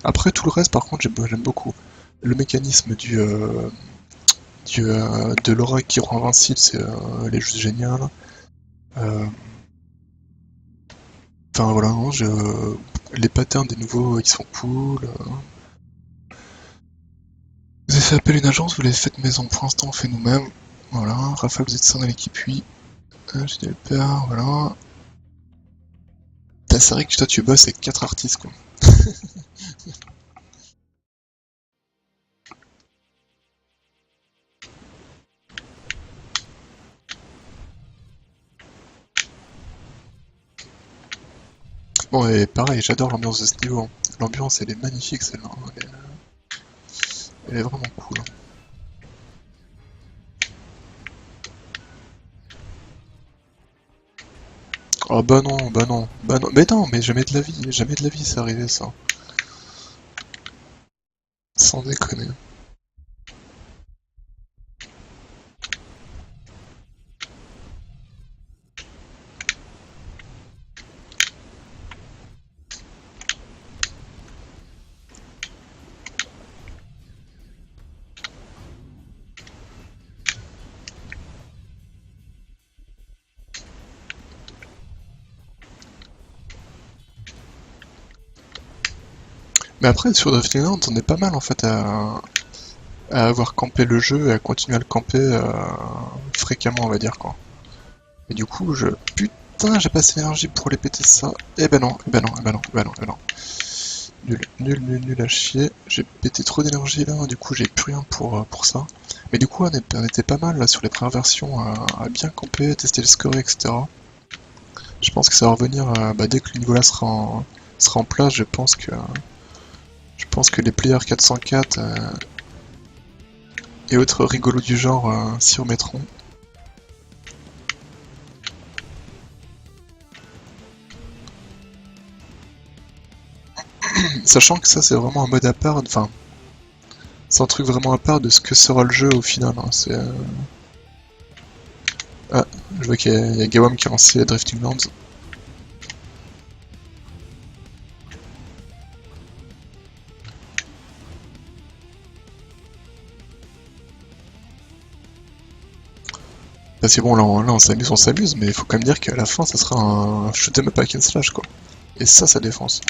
Après, tout le reste, par contre, j'aime beaucoup. Le mécanisme de l'aura qui rend invincible, elle est juste géniale. Enfin voilà, non, Les patterns des nouveaux, ils sont cool. Vous avez fait appel à une agence, vous l'avez faite maison. Pour l'instant, on fait nous-mêmes. Voilà. Raphaël, vous êtes ça dans l'équipe, oui. J'ai dit le père, voilà. C'est vrai que toi, tu bosses avec 4 artistes, quoi. Bon, et pareil, j'adore l'ambiance de ce niveau. Hein. L'ambiance, elle est magnifique, celle-là. Hein. Elle est vraiment cool. Hein. Oh bah non, bah non, bah non. Mais non, mais jamais de la vie, c'est arrivé, ça. Sans déconner. Mais après, sur Drifting Land, on est pas mal, en fait, à avoir campé le jeu et à continuer à le camper fréquemment, on va dire, quoi. Et du coup, putain, j'ai pas assez d'énergie pour les péter ça. Eh ben non, eh ben non, eh ben non, eh ben non, eh ben non. Nul, nul, nul, nul à chier. J'ai pété trop d'énergie là, du coup j'ai plus rien pour ça. Mais du coup on était pas mal là sur les premières versions à bien camper, tester le score, etc. Je pense que ça va revenir bah, dès que le niveau là sera en place, je pense que les players 404 et autres rigolos du genre s'y remettront. Sachant que ça c'est vraiment un mode à part, enfin c'est un truc vraiment à part de ce que sera le jeu au final. Hein. Ah, je vois qu'il y a Gawam qui a lancé Drifting Lands. Parce que bon, là on s'amuse, mais il faut quand même dire qu'à la fin, ça sera un shoot'em up hack and slash, quoi. Et ça défonce.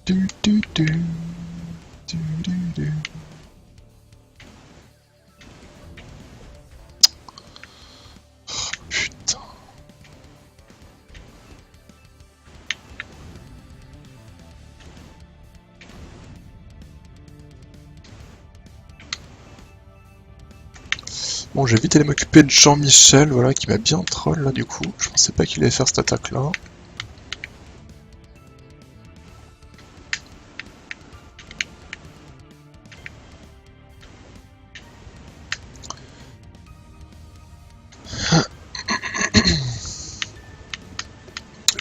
Du, du, du, du, du, du. Putain. Bon, j'ai vite allé m'occuper de Jean-Michel, voilà, qui m'a bien troll, là, du coup. Je pensais pas qu'il allait faire cette attaque-là.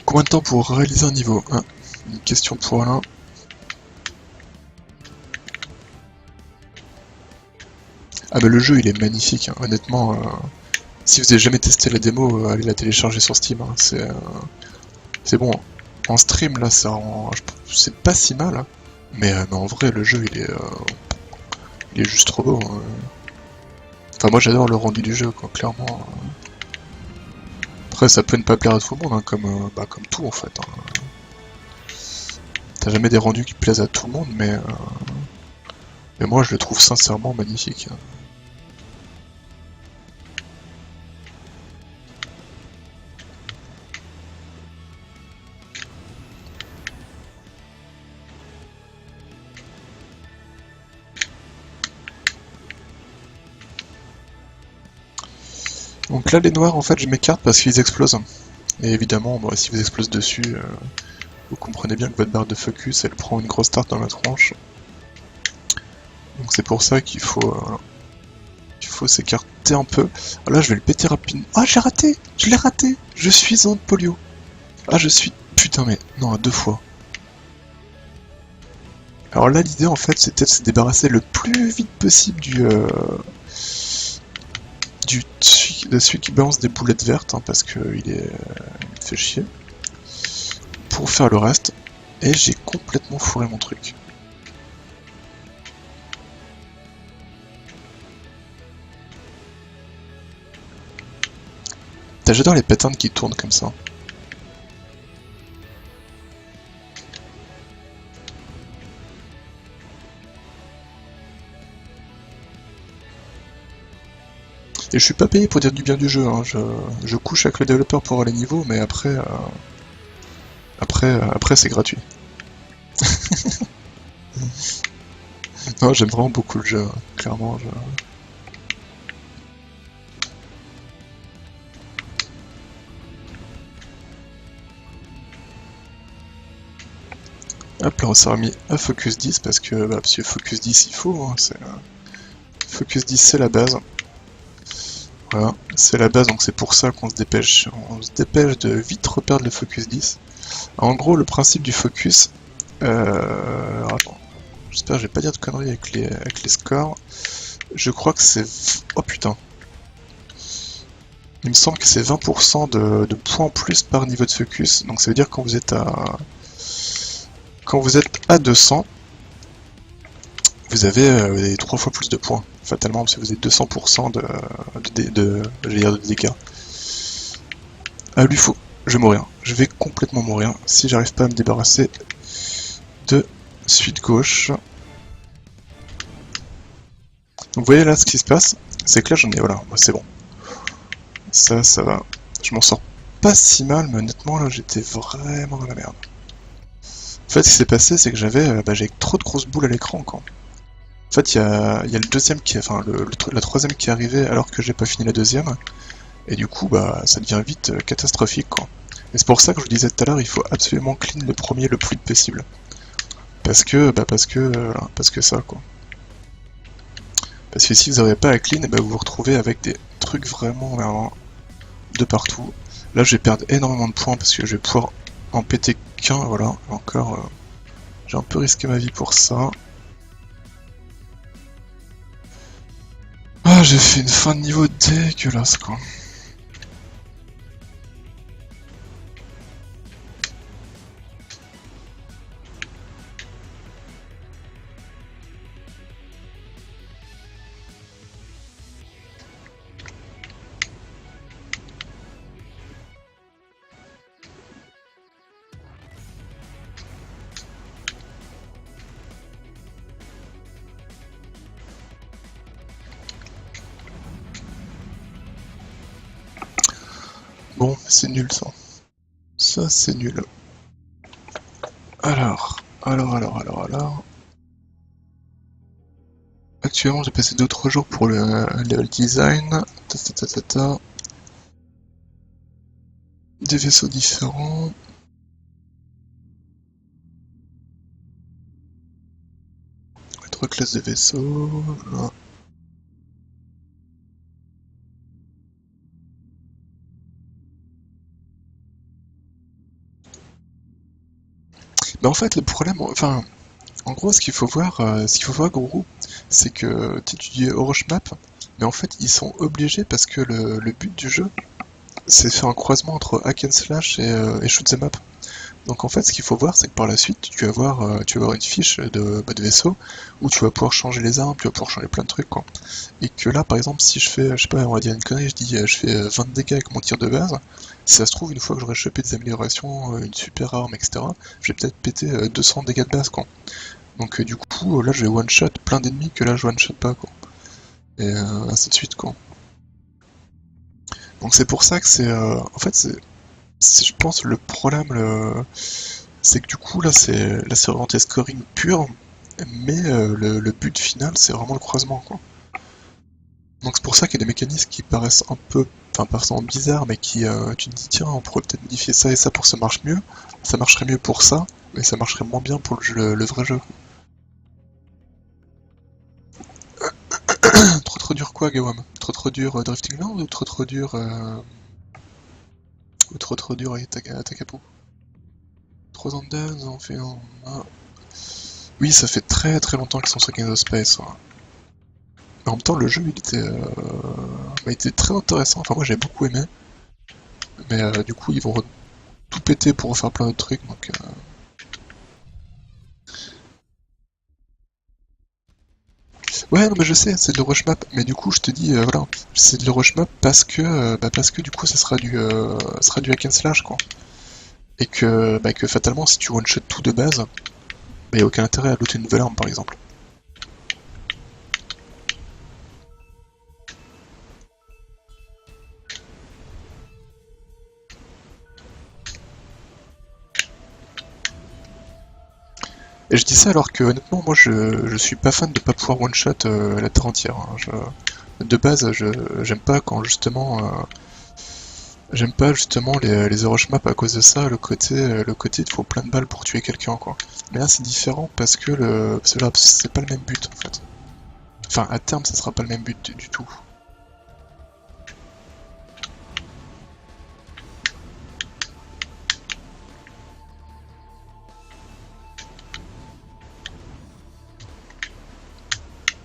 Combien de temps pour réaliser un niveau 1? Une question pour Alain. Ah bah le jeu il est magnifique, hein. Honnêtement, si vous avez jamais testé la démo, allez la télécharger sur Steam, hein. C'est bon, en stream là c'est pas si mal, hein. Mais en vrai le jeu il est juste trop beau. Hein. Enfin moi j'adore le rendu du jeu quoi, clairement. Après ça peut ne pas plaire à tout le monde, hein, comme tout en fait. Hein. T'as jamais des rendus qui plaisent à tout le monde, mais moi je le trouve sincèrement magnifique. Hein. Donc là les noirs en fait je m'écarte parce qu'ils explosent. Et évidemment bah, si vous explosez dessus, vous comprenez bien que votre barre de focus elle prend une grosse tarte dans la tronche. Donc c'est pour ça qu'il faut s'écarter un peu. Ah, là je vais le péter rapidement. Ah j'ai raté! Je l'ai raté! Je suis en polio. Ah je suis... Putain mais... Non, à 2 fois. Alors là l'idée en fait c'était de se débarrasser le plus vite possible de celui qui balance des boulettes vertes, hein, parce qu'il il me fait chier. Pour faire le reste. Et j'ai complètement fourré mon truc. J'adore les patterns qui tournent comme ça. Et je suis pas payé pour dire du bien du jeu, hein. Je couche avec le développeur pour avoir les niveaux, mais après, après c'est gratuit. Non, j'aime vraiment beaucoup le jeu, hein. Clairement. Hop là, on s'est remis à Focus 10 parce que Focus 10 il faut, hein, Focus 10 c'est la base. Voilà, c'est la base, donc c'est pour ça qu'on se dépêche. On se dépêche de vite reperdre le Focus 10. En gros, le principe du Focus... alors attends, j'espère que je vais pas dire de conneries avec les scores. Je crois que c'est... Oh putain. Il me semble que c'est 20% de points en plus par niveau de Focus. Donc ça veut dire que quand vous êtes à... Quand vous êtes à 200, vous avez 3 fois plus de points, fatalement, parce que vous avez 200% de dégâts. Ah, lui faut, je vais mourir. Je vais complètement mourir si j'arrive pas à me débarrasser de suite gauche. Donc vous voyez là ce qui se passe, c'est que là j'en ai, voilà, c'est bon. Ça va. Je m'en sors pas si mal, mais honnêtement là j'étais vraiment dans la merde. En fait, ce qui s'est passé, c'est que j'avais trop de grosses boules à l'écran, quoi. En fait, il y a le deuxième qui, enfin, la troisième qui est arrivée alors que j'ai pas fini la deuxième, et du coup, ça devient vite catastrophique, quoi. Et c'est pour ça que je vous disais tout à l'heure, il faut absolument clean le premier le plus vite possible. Parce que ça, quoi. Parce que si vous n'arrivez pas à clean, vous vous retrouvez avec des trucs vraiment de partout. Là, je vais perdre énormément de points parce que je vais pouvoir en péter qu'un, voilà. Encore, j'ai un peu risqué ma vie pour ça. Ah, j'ai fait une fin de niveau dégueulasse, quoi. Bon, c'est nul ça. Ça, c'est nul. Alors. Actuellement, j'ai passé 2-3 jours pour le level design. Des vaisseaux différents. Trois classes de vaisseaux. Voilà. Mais en fait, le problème, enfin, en gros, ce qu'il faut voir, gros, c'est que tu dis Orochmap, mais en fait, ils sont obligés parce que le but du jeu, c'est faire un croisement entre hack and slash et shoot 'em up. Donc en fait, ce qu'il faut voir, c'est que par la suite, tu vas avoir une fiche de vaisseau où tu vas pouvoir changer les armes, tu vas pouvoir changer plein de trucs, quoi. Et que là, par exemple, si je fais, je sais pas, on va dire une connerie, je fais 20 dégâts avec mon tir de base, si ça se trouve, une fois que j'aurai chopé des améliorations, une super arme, etc., je vais peut-être péter 200 dégâts de base, quoi. Donc du coup, là, je vais one-shot plein d'ennemis que là, je one-shot pas, quoi. Et ainsi de suite, quoi. Donc c'est pour ça que c'est... en fait, je pense le problème, c'est que du coup là c'est orienté scoring pur, mais le but final c'est vraiment le croisement, quoi. Donc c'est pour ça qu'il y a des mécanismes qui paraissent un peu, enfin par exemple bizarres, mais qui tu te dis tiens on pourrait peut-être modifier ça et ça pour que ça marche mieux. Ça marcherait mieux pour ça, mais ça marcherait moins bien pour le vrai jeu. Trop dur quoi Gawam? Trop dur Drifting Land ou trop dur Takapo? 3 ans de on fait un... Oui, ça fait très longtemps qu'ils sont sur Games of Space. Ouais. Mais en même temps, le jeu, il était très intéressant. Enfin, moi, j'ai beaucoup aimé. Mais du coup, ils vont tout péter pour refaire plein de trucs. Donc, Ouais, non, mais je sais, c'est de le rush map, mais du coup, je te dis, voilà, c'est de le rush map parce que du coup, ça sera du hack and slash, quoi. Et que fatalement, si tu one-shot tout de base, bah, y a aucun intérêt à looter une nouvelle arme, par exemple. Et je dis ça alors que honnêtement moi je suis pas fan de pas pouvoir one shot la terre entière. Hein. De base j'aime pas quand justement j'aime pas justement les rush maps à cause de ça, le côté il te faut plein de balles pour tuer quelqu'un quoi. Mais là c'est différent parce que là c'est pas le même but en fait. Enfin à terme ça sera pas le même but du tout.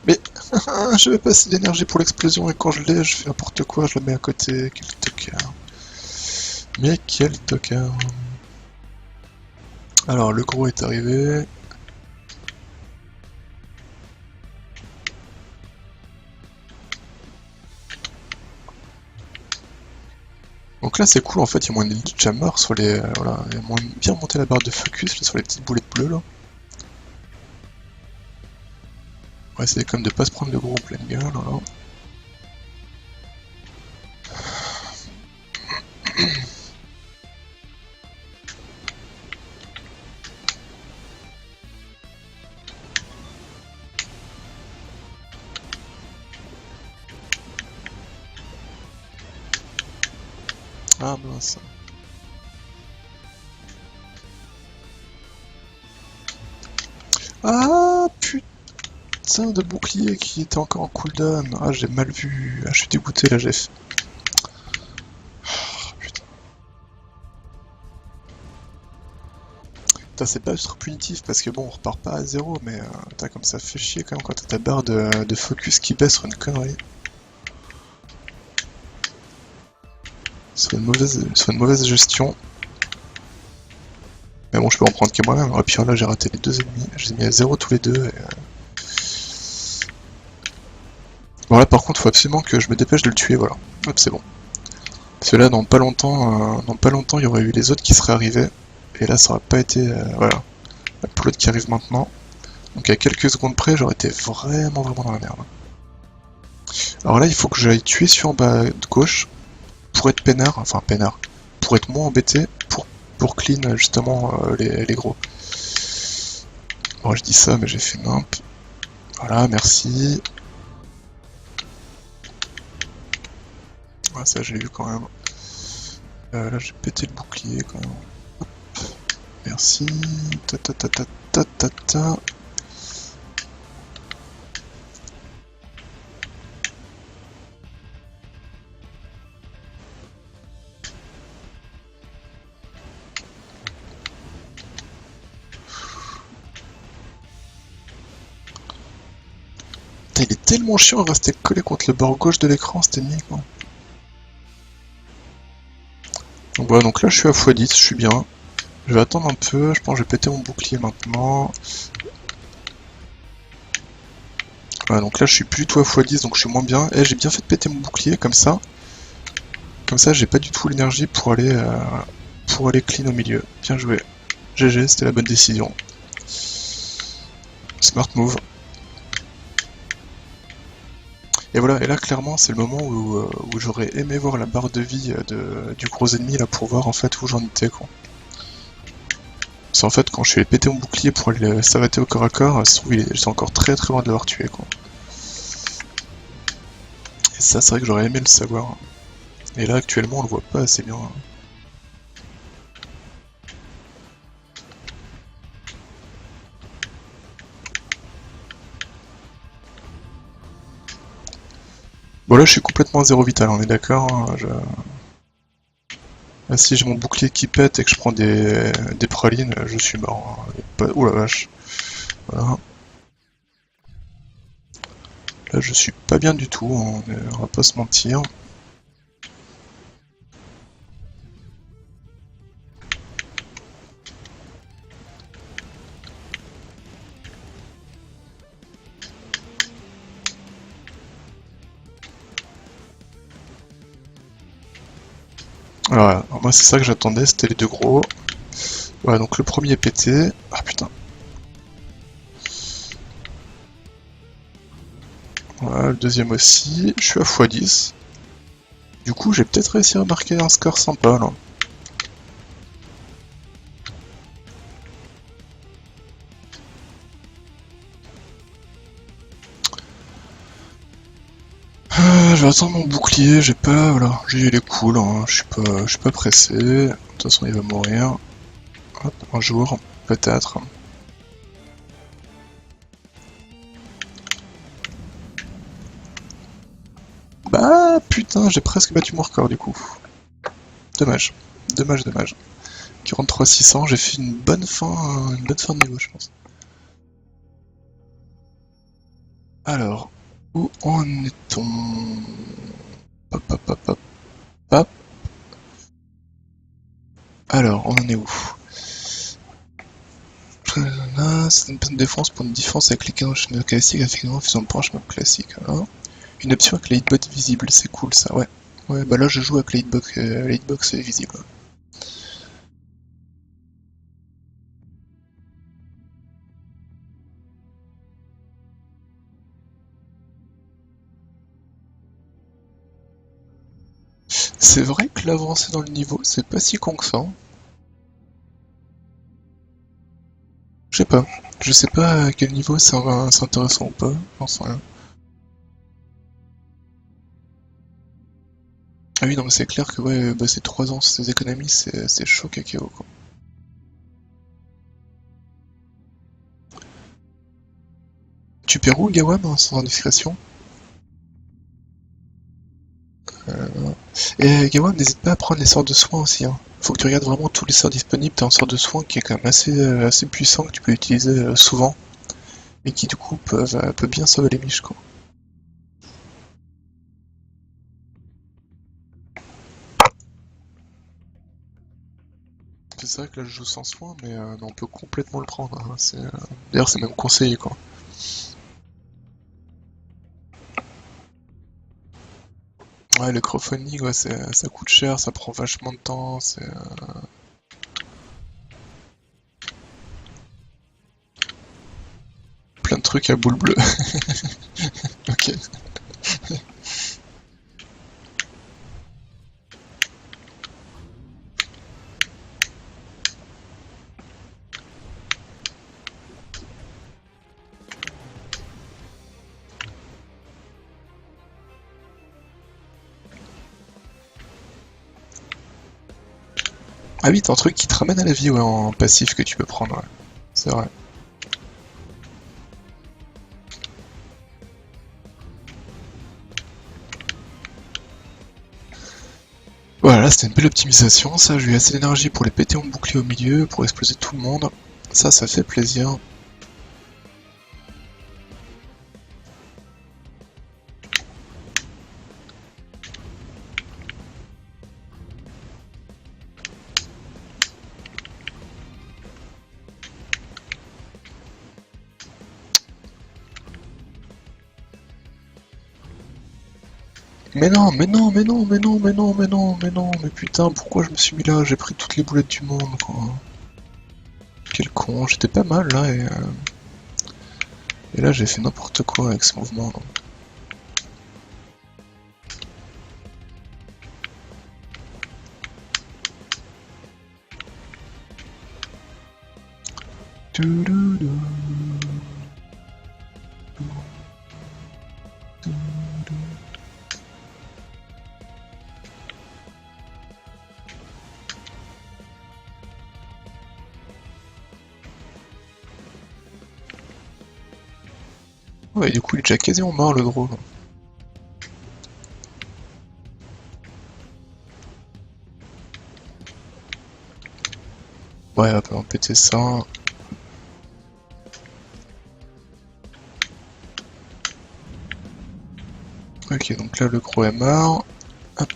Mais je vais passer d'énergie pour l'explosion et quand je l'ai je fais n'importe quoi, je le mets à côté, quel tocard. Mais quel tocard. Alors le gros est arrivé. Donc là c'est cool en fait, il y a moins de jammer sur les. Voilà, il y a moins bien monter la barre de focus là, sur les petites boulettes bleues là. On va essayer quand même de pas se prendre le gros en pleine gueule là. Ah mince. Ah putain de bouclier qui était encore en cooldown. Ah j'ai mal vu. Ah je suis dégoûté là Jeff. Putain. Putain c'est pas ultra punitif parce que bon on repart pas à zéro mais putain, comme ça fait chier quand même quand t'as ta barre de focus qui baisse sur une connerie. Sur une mauvaise gestion. Mais bon, je peux en prendre que moi-même. Et puis là, j'ai raté les deux ennemis. Je les ai mis à 0 tous les deux. Bon, là, par contre, faut absolument que je me dépêche de le tuer. Voilà. Hop, c'est bon. Parce que là, dans pas longtemps, il y aurait eu les autres qui seraient arrivés. Et là, ça aurait pas été. Voilà. Pour l'autre qui arrive maintenant. Donc, à quelques secondes près, j'aurais été vraiment dans la merde. Alors là, il faut que j'aille tuer sur en bas de gauche. Pour être peinard. Enfin, peinard. Pour être moins embêté. Pour clean, justement, les gros. Bon, je dis ça, mais j'ai fait nimp. Voilà, merci. Ouais, ça, j'ai vu quand même. Là, j'ai pété le bouclier quand même. Hop. Merci. Ta ta ta ta ta ta ta. Putain, il est tellement chiant de rester collé contre le bord gauche de l'écran, cet ennemi, quoi. Donc voilà, donc là, je suis à x10, je suis bien. Je vais attendre un peu, je pense que je vais péter mon bouclier maintenant. Voilà, donc là, je suis plus du tout à x10, donc je suis moins bien. Et j'ai bien fait de péter mon bouclier, comme ça. Comme ça, j'ai pas du tout l'énergie pour aller clean au milieu. Bien joué. GG, c'était la bonne décision. Smart move. Et voilà, et là clairement c'est le moment où j'aurais aimé voir la barre de vie du gros ennemi là pour voir en fait où j'en étais quoi. Parce qu'en fait quand je suis allé péter mon bouclier pour aller s'arrêter au corps à corps, je trouve j'étais encore très loin de l'avoir tué quoi. Et ça c'est vrai que j'aurais aimé le savoir. Et là actuellement on le voit pas assez bien. Bon là je suis complètement à zéro vital, on est d'accord hein, Là, si j'ai mon bouclier qui pète et que je prends des pralines, je suis mort. Hein. Ouh la vache. Voilà. Là je suis pas bien du tout, on va pas se mentir. Voilà, alors moi c'est ça que j'attendais, c'était les deux gros. Voilà, donc le premier est pété. Ah putain. Voilà, le deuxième aussi. Je suis à x10. Du coup, j'ai peut-être réussi à marquer un score sympa là. Je vais attendre mon bouclier, j'ai pas. Voilà, il est cool, hein. Je suis pas pressé. De toute façon, il va mourir. Hop, un jour, peut-être. Bah putain, j'ai presque battu mon record du coup. Dommage. Dommage, dommage. 43 600, j'ai fait une bonne fin de niveau, je pense. Alors, où en est-on? Hop, hop, hop, hop, hop. Alors, on en est où? C'est une bonne défense pour une défense avec les canons chemin classique, effectivement, faisant pas un chemin classique. Hein. Une option avec la hitbox visible, c'est cool ça, ouais. Ouais, bah là je joue avec la hitbox visible. C'est vrai que l'avancée dans le niveau, c'est pas si con que ça. Hein. Je sais pas à quel niveau c'est intéressant ou pas, j'en sais rien. Ah oui, non mais c'est clair que ouais, bah, c'est 3 ans, ces économies, c'est chaud cacao quoi. Tu perds où Gawam, hein, sans indiscrétion? Et Gawam, n'hésite pas à prendre les sorts de soins aussi. Hein. Faut que tu regardes vraiment tous les sorts disponibles. T'as un sort de soin qui est quand même assez puissant, que tu peux utiliser souvent, et qui du coup peut bien sauver les miches quoi. C'est vrai que là je joue sans soin, mais on peut complètement le prendre. Hein. D'ailleurs c'est même conseillé quoi. Ouais, le crowdfunding, ouais, ça coûte cher, ça prend vachement de temps, c'est plein de trucs à boule bleue. Ok. Ah oui, t'as un truc qui te ramène à la vie, ouais, en passif que tu peux prendre, ouais. C'est vrai. Voilà, c'était une belle optimisation, ça, j'ai eu assez d'énergie pour les péter en bouclier au milieu, pour exploser tout le monde. Ça fait plaisir. Mais non, mais non, mais non, mais non, mais non, mais non, mais non, mais putain, pourquoi je me suis mis là? J'ai pris toutes les boulettes du monde, quoi. Quel con, j'étais pas mal là, et là j'ai fait n'importe quoi avec ce mouvement. Là. Ouais, du coup il est déjà quasiment mort le gros. Là. Ouais, on peut péter ça. Ok, donc là le gros est mort. Hop.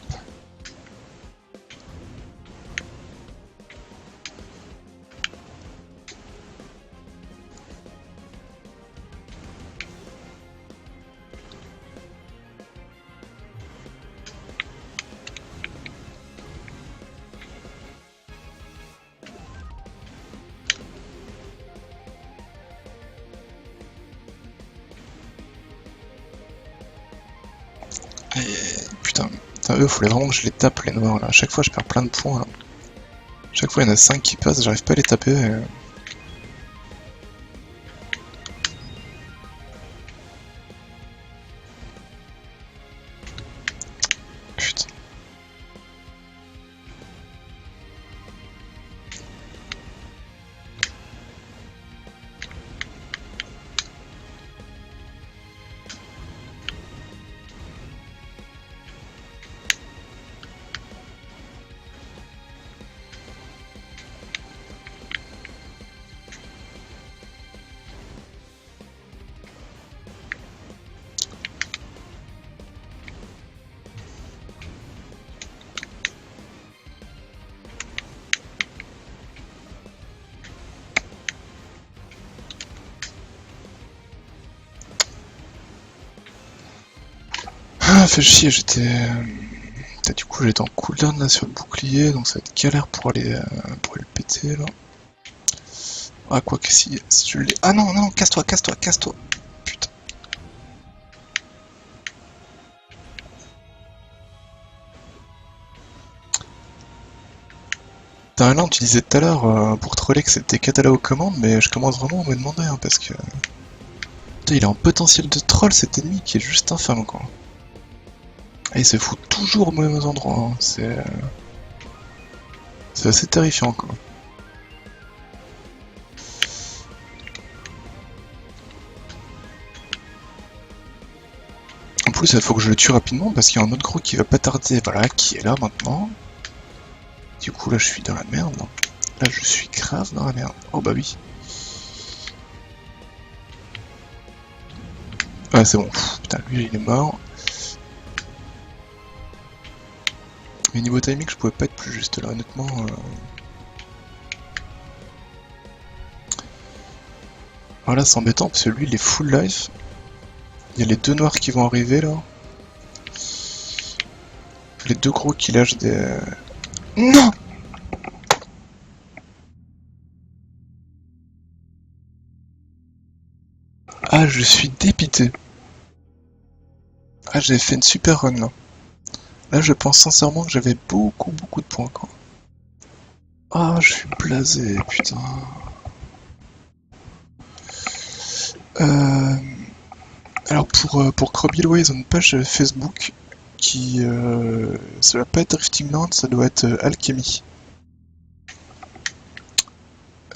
Et putain, eux, faut vraiment que je les tape, les noirs là. À chaque fois, je perds plein de points là. À chaque fois, il y en a 5 qui passent, j'arrive pas à les taper. Putain. Ah, fait chier, du coup, j'étais en cooldown là sur le bouclier, donc ça va être galère pour aller le péter là. Ah, quoi que si je l'ai. Ah non, non, casse-toi, casse-toi, casse-toi. Putain. T'as un tu disais tout à l'heure pour troller que c'était Katala aux commandes, mais je commence vraiment à me demander hein, parce que. Putain, il a un potentiel de troll cet ennemi qui est juste infâme quoi. Et il se fout toujours au mauvais endroit, hein. C'est assez terrifiant quoi. En plus, il faut que je le tue rapidement parce qu'il y a un autre gros qui va pas tarder, voilà, qui est là maintenant. Du coup, là, je suis dans la merde. Là, je suis grave dans la merde. Oh bah oui. Ouais, c'est bon. Pff, putain, lui, il est mort. Mais niveau timing, je pouvais pas être plus juste là, honnêtement. Voilà, c'est embêtant parce que lui, il est full life. Il y a les deux noirs qui vont arriver là. Les deux gros qui lâchent des. Non! Ah, je suis dépité. Ah, j'ai fait une super run là. Là, je pense sincèrement que j'avais beaucoup de points quoi. Ah, je suis blasé, putain. Euh... Alors pour Crobilway, ils ont une page Facebook qui... ça doit pas être Drifting Land, ça doit être Alchemy.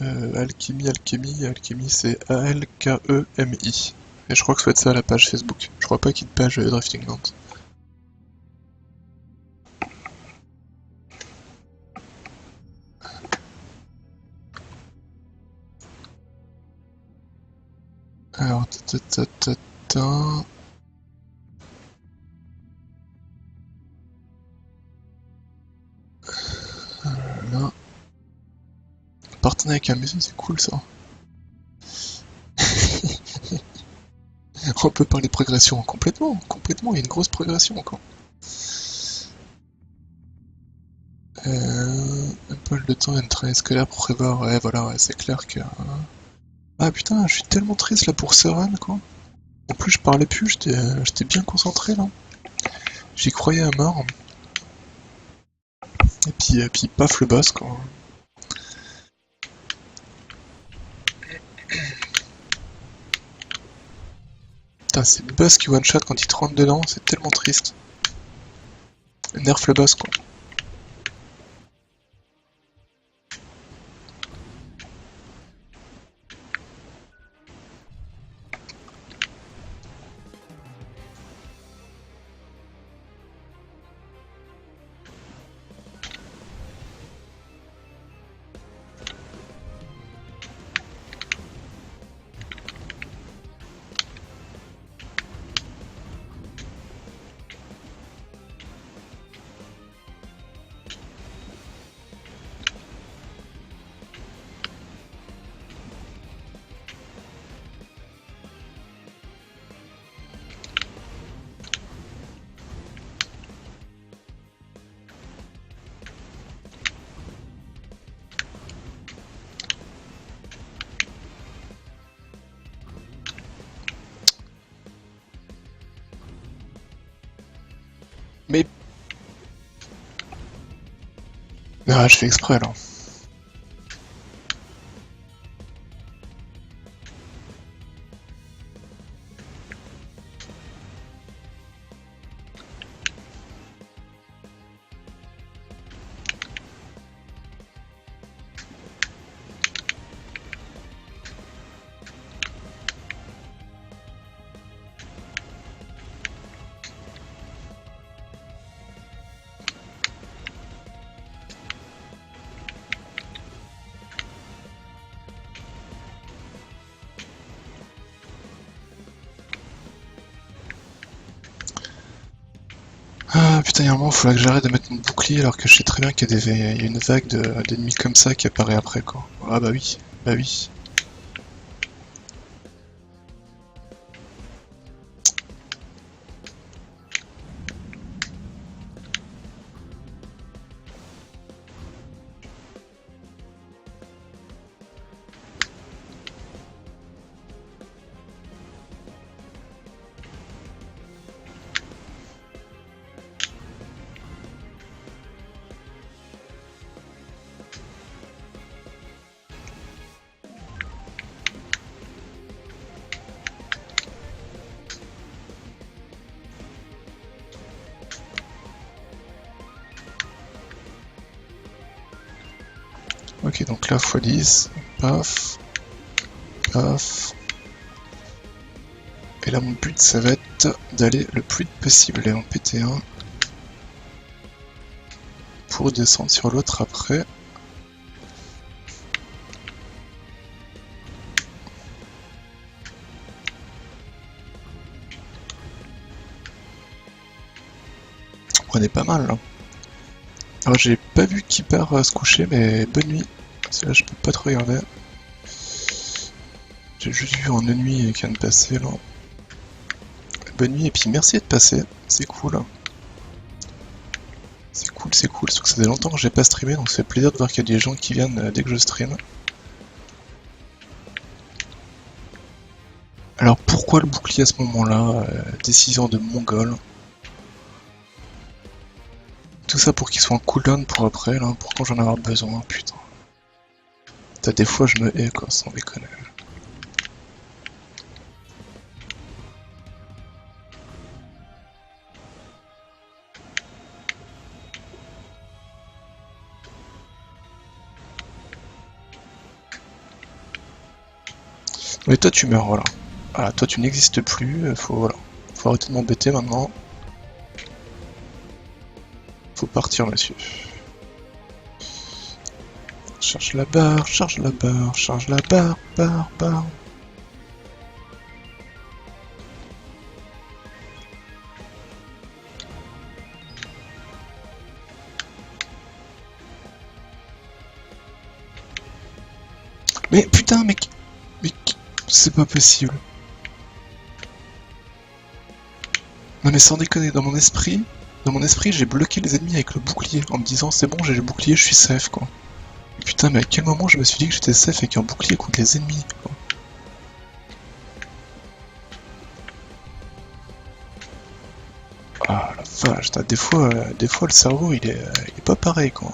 Alchemy c'est A-L-K-E-M-I. Et je crois que ça doit être ça la page Facebook. Je crois pas qu'il y ait de page Drifting Land. Alors, là. Partenariat avec un musée, c'est cool ça. On peut parler de progression complètement, il y a une grosse progression encore. Un peu de temps et un travail scolaire pour prévoir, ouais voilà, ouais, c'est clair que... Ah putain, je suis tellement triste là pour ce run quoi. En plus je parlais plus, j'étais bien concentré là. J'y croyais à mort. Et puis paf le boss quoi. Putain, c'est le boss qui one shot quand il te rentre dedans, c'est tellement triste. Nerf le boss quoi. Mais... Ah, je fais exprès là. Ah putain, il y a un moment, il faudra que j'arrête de mettre mon bouclier alors que je sais très bien qu'il y a, il y a une vague d'ennemis comme ça qui apparaît après quoi. Ah bah oui, bah oui. Ok, donc là, x10, paf, paf. Et là, mon but, ça va être d'aller le plus vite possible et en péter un pour descendre sur l'autre après. On est pas mal là. Alors, j'ai pas vu qui part se coucher, mais bonne nuit. Parce que là, je peux pas trop regarder. J'ai juste vu un ennemi qui vient de passer là. Bonne nuit et puis merci de passer, c'est cool. C'est cool, sauf que ça fait longtemps que j'ai pas streamé donc ça fait plaisir de voir qu'il y a des gens qui viennent dès que je stream. Alors pourquoi le bouclier à ce moment-là décision de mongol. Tout ça pour qu'il soit en cooldown pour après, là, pour quand j'en avoir besoin, putain. T'as des fois je me hais quoi, sans déconner. Mais toi tu meurs, voilà. Voilà, toi tu n'existes plus, voilà. Faut arrêter de m'embêter maintenant. Faut partir monsieur. Charge la barre, charge la barre, charge la barre, barre. Mais putain, mais c'est pas possible. Non mais sans déconner, dans mon esprit, j'ai bloqué les ennemis avec le bouclier en me disant c'est bon, j'ai le bouclier, je suis safe quoi. Putain, mais à quel moment je me suis dit que j'étais safe avec un bouclier contre les ennemis quoi. Ah la vache, des fois le cerveau il est pas pareil quoi.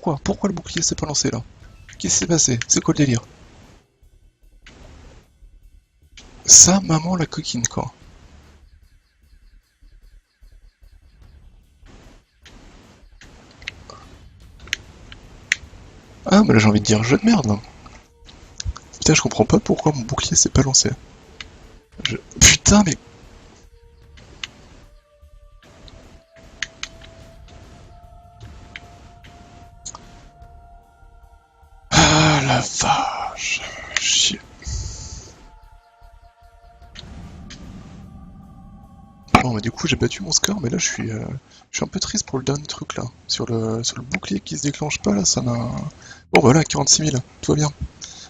Quoi? Pourquoi le bouclier s'est pas lancé là? Qu'est-ce qui s'est passé? C'est quoi le délire? Ça, maman la coquine quoi. Ah, mais là j'ai envie de dire jeu de merde là. Putain, je comprends pas pourquoi mon bouclier s'est pas lancé. Putain, mais... Ah la vache. Chier. Bon, bah du coup... coup j'ai battu mon score, mais là je suis un peu triste pour le dernier truc là. Sur le bouclier qui se déclenche pas là, ça m'a... Bon voilà, 46 000, tout va bien.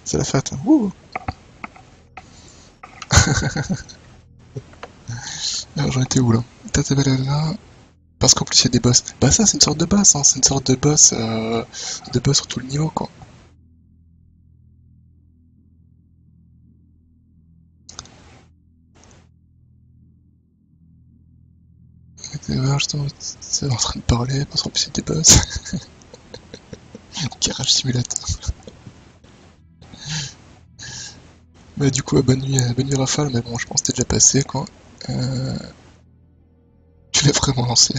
C'est la fête. Ouh. Alors, j'en étais où là? Tatabalala. Parce qu'en plus il y a des boss. Bah ça c'est une sorte de boss, hein. C'est une sorte de boss sur tout le niveau quoi. C'est en train de parler parce qu'en plus c'est des boss. Garage Simulator. Bah du coup bonne nuit Rafale, mais bon je pense que t'es déjà passé quoi. Tu l'as vraiment lancé.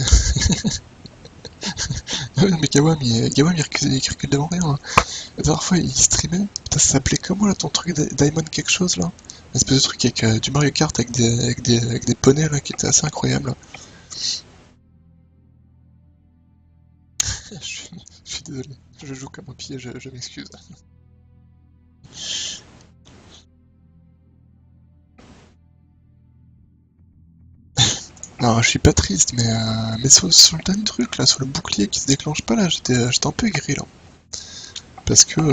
Ouais, mais Gawam il recule devant rien. Hein. La dernière fois il streamait, putain ça s'appelait comment là ton truc Diamond quelque chose là? Une espèce de truc avec du Mario Kart avec des poneys là qui était assez incroyable. Je suis désolé, je joue comme un pied, je m'excuse. Non, je suis pas triste, mais sur le dernier truc, là, sur le bouclier qui se déclenche pas, là, j'étais un peu aigri, là. Parce qu'il y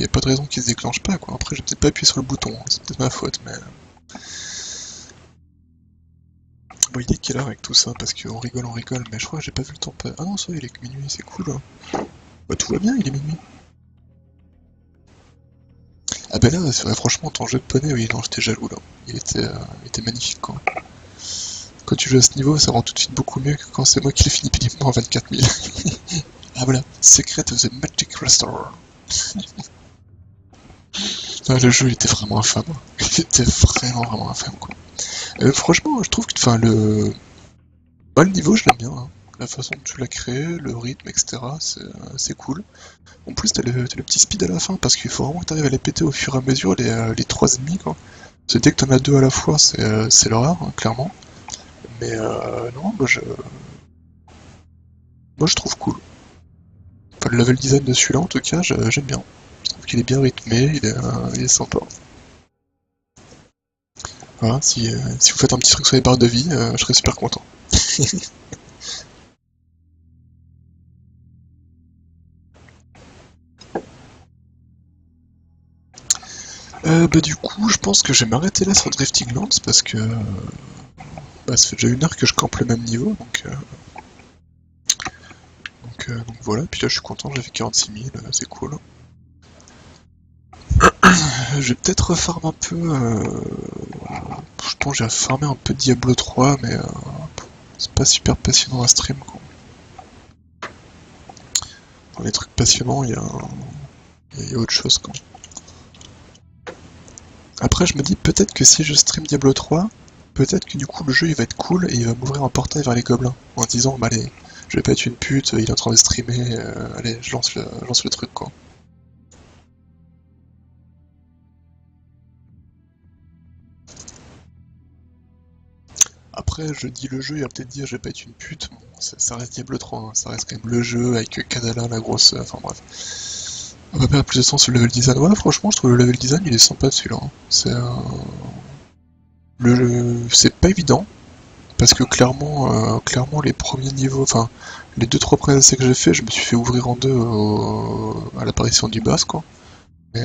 a pas de raison qu'il se déclenche pas, quoi. Après, j'ai peut-être pas appuyé sur le bouton, hein, c'est peut-être ma faute, mais... Bon, il est quelle heure avec tout ça? Parce qu'on rigole, mais je crois que j'ai pas vu le temps... Ah non, ça, il est que minuit, c'est cool, hein. Bah, tout va bien, il est minuit. Ah bah là, franchement, ton jeu de poney, oui, non, j'étais jaloux, là. Il était magnifique, quoi. Quand tu joues à ce niveau, ça rend tout de suite beaucoup mieux que quand c'est moi qui l'ai fini uniquement à 24 000. Ah voilà, Secret of the Magic Restore. Ah, le jeu il était vraiment infâme. Il était vraiment infâme quoi. Franchement, je trouve que le niveau je l'aime bien. Hein. La façon dont tu l'as créé, le rythme, etc. C'est cool. En plus, t'as le petit speed à la fin parce qu'il faut vraiment que t'arrives à les péter au fur et à mesure les trois ennemis quoi. C'est dès que t'en as deux à la fois, c'est l'horreur, hein, clairement. Mais non, moi je trouve cool. Enfin, le level design de celui-là, en tout cas, j'aime bien. Je trouve qu'il est bien rythmé, il est sympa. Voilà, si vous faites un petit truc sur les barres de vie, je serais super content. Bah du coup, je pense que je vais m'arrêter là sur Drifting Lands parce que bah, ça fait déjà 1 heure que je campe le même niveau, donc voilà. Puis là, je suis content, j'ai fait 46 000, c'est cool. Je vais peut-être refarm un peu. Je pense que j'ai farmé un peu Diablo 3, mais c'est pas super passionnant à stream quoi. Dans les trucs passionnants, il y a autre chose quoi. Après, je me dis peut-être que si je stream Diablo 3, peut-être que du coup le jeu il va être cool et il va m'ouvrir un portail vers les gobelins en disant bah allez, je vais pas être une pute, il est en train de streamer, allez, je lance le truc quoi. Après, je dis le jeu, il va peut-être dire je vais pas être une pute, bon, ça reste Diablo 3, hein, ça reste quand même le jeu avec Kadala, la grosse. Enfin bref. On va perdre plus de temps sur le level design. Ouais, franchement, je trouve le level design il est sympa celui-là. Hein. C'est pas évident, parce que clairement les premiers niveaux, enfin les deux trois premiers essais que j'ai fait, je me suis fait ouvrir en deux à l'apparition du boss quoi. Mais,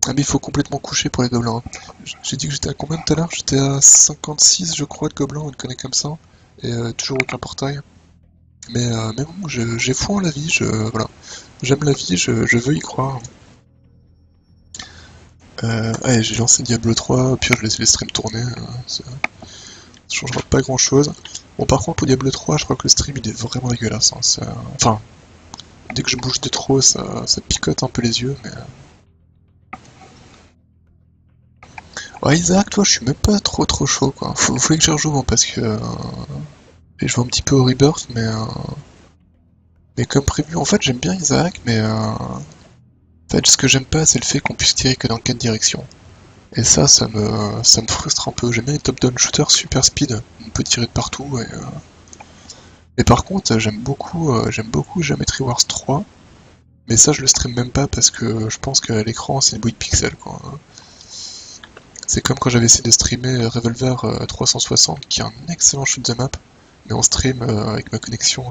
ah mais il faut complètement coucher pour les gobelins. J'ai dit que j'étais à combien tout à l'heure? J'étais à 56 je crois de gobelins, une connerie comme ça. Et toujours aucun portail. Mais bon, j'ai foi en la vie, voilà. J'aime la vie, je veux y croire. Allez, j'ai lancé Diablo 3, au pire je laisse les streams tourner, ça changera pas grand chose. Bon par contre au Diablo 3 je crois que le stream il est vraiment dégueulasse. Hein, enfin, dès que je bouge de trop ça picote un peu les yeux, mais... Ouais Isaac, toi je suis même pas trop chaud quoi. Faut que j'y rejoue hein, parce que... je joue un petit peu au Rebirth mais comme prévu, en fait j'aime bien Isaac mais... En fait ce que j'aime pas c'est le fait qu'on puisse tirer que dans 4 directions. Et ça me frustre un peu. J'aime bien les top-down shooters super speed. On peut tirer de partout. Et par contre, j'aime beaucoup Geometry Wars 3. Mais ça, je le stream même pas parce que je pense qu'à l'écran, c'est une bouille de pixels, quoi. C'est comme quand j'avais essayé de streamer Revolver 360, qui est un excellent shoot 'em up, mais en stream avec ma connexion,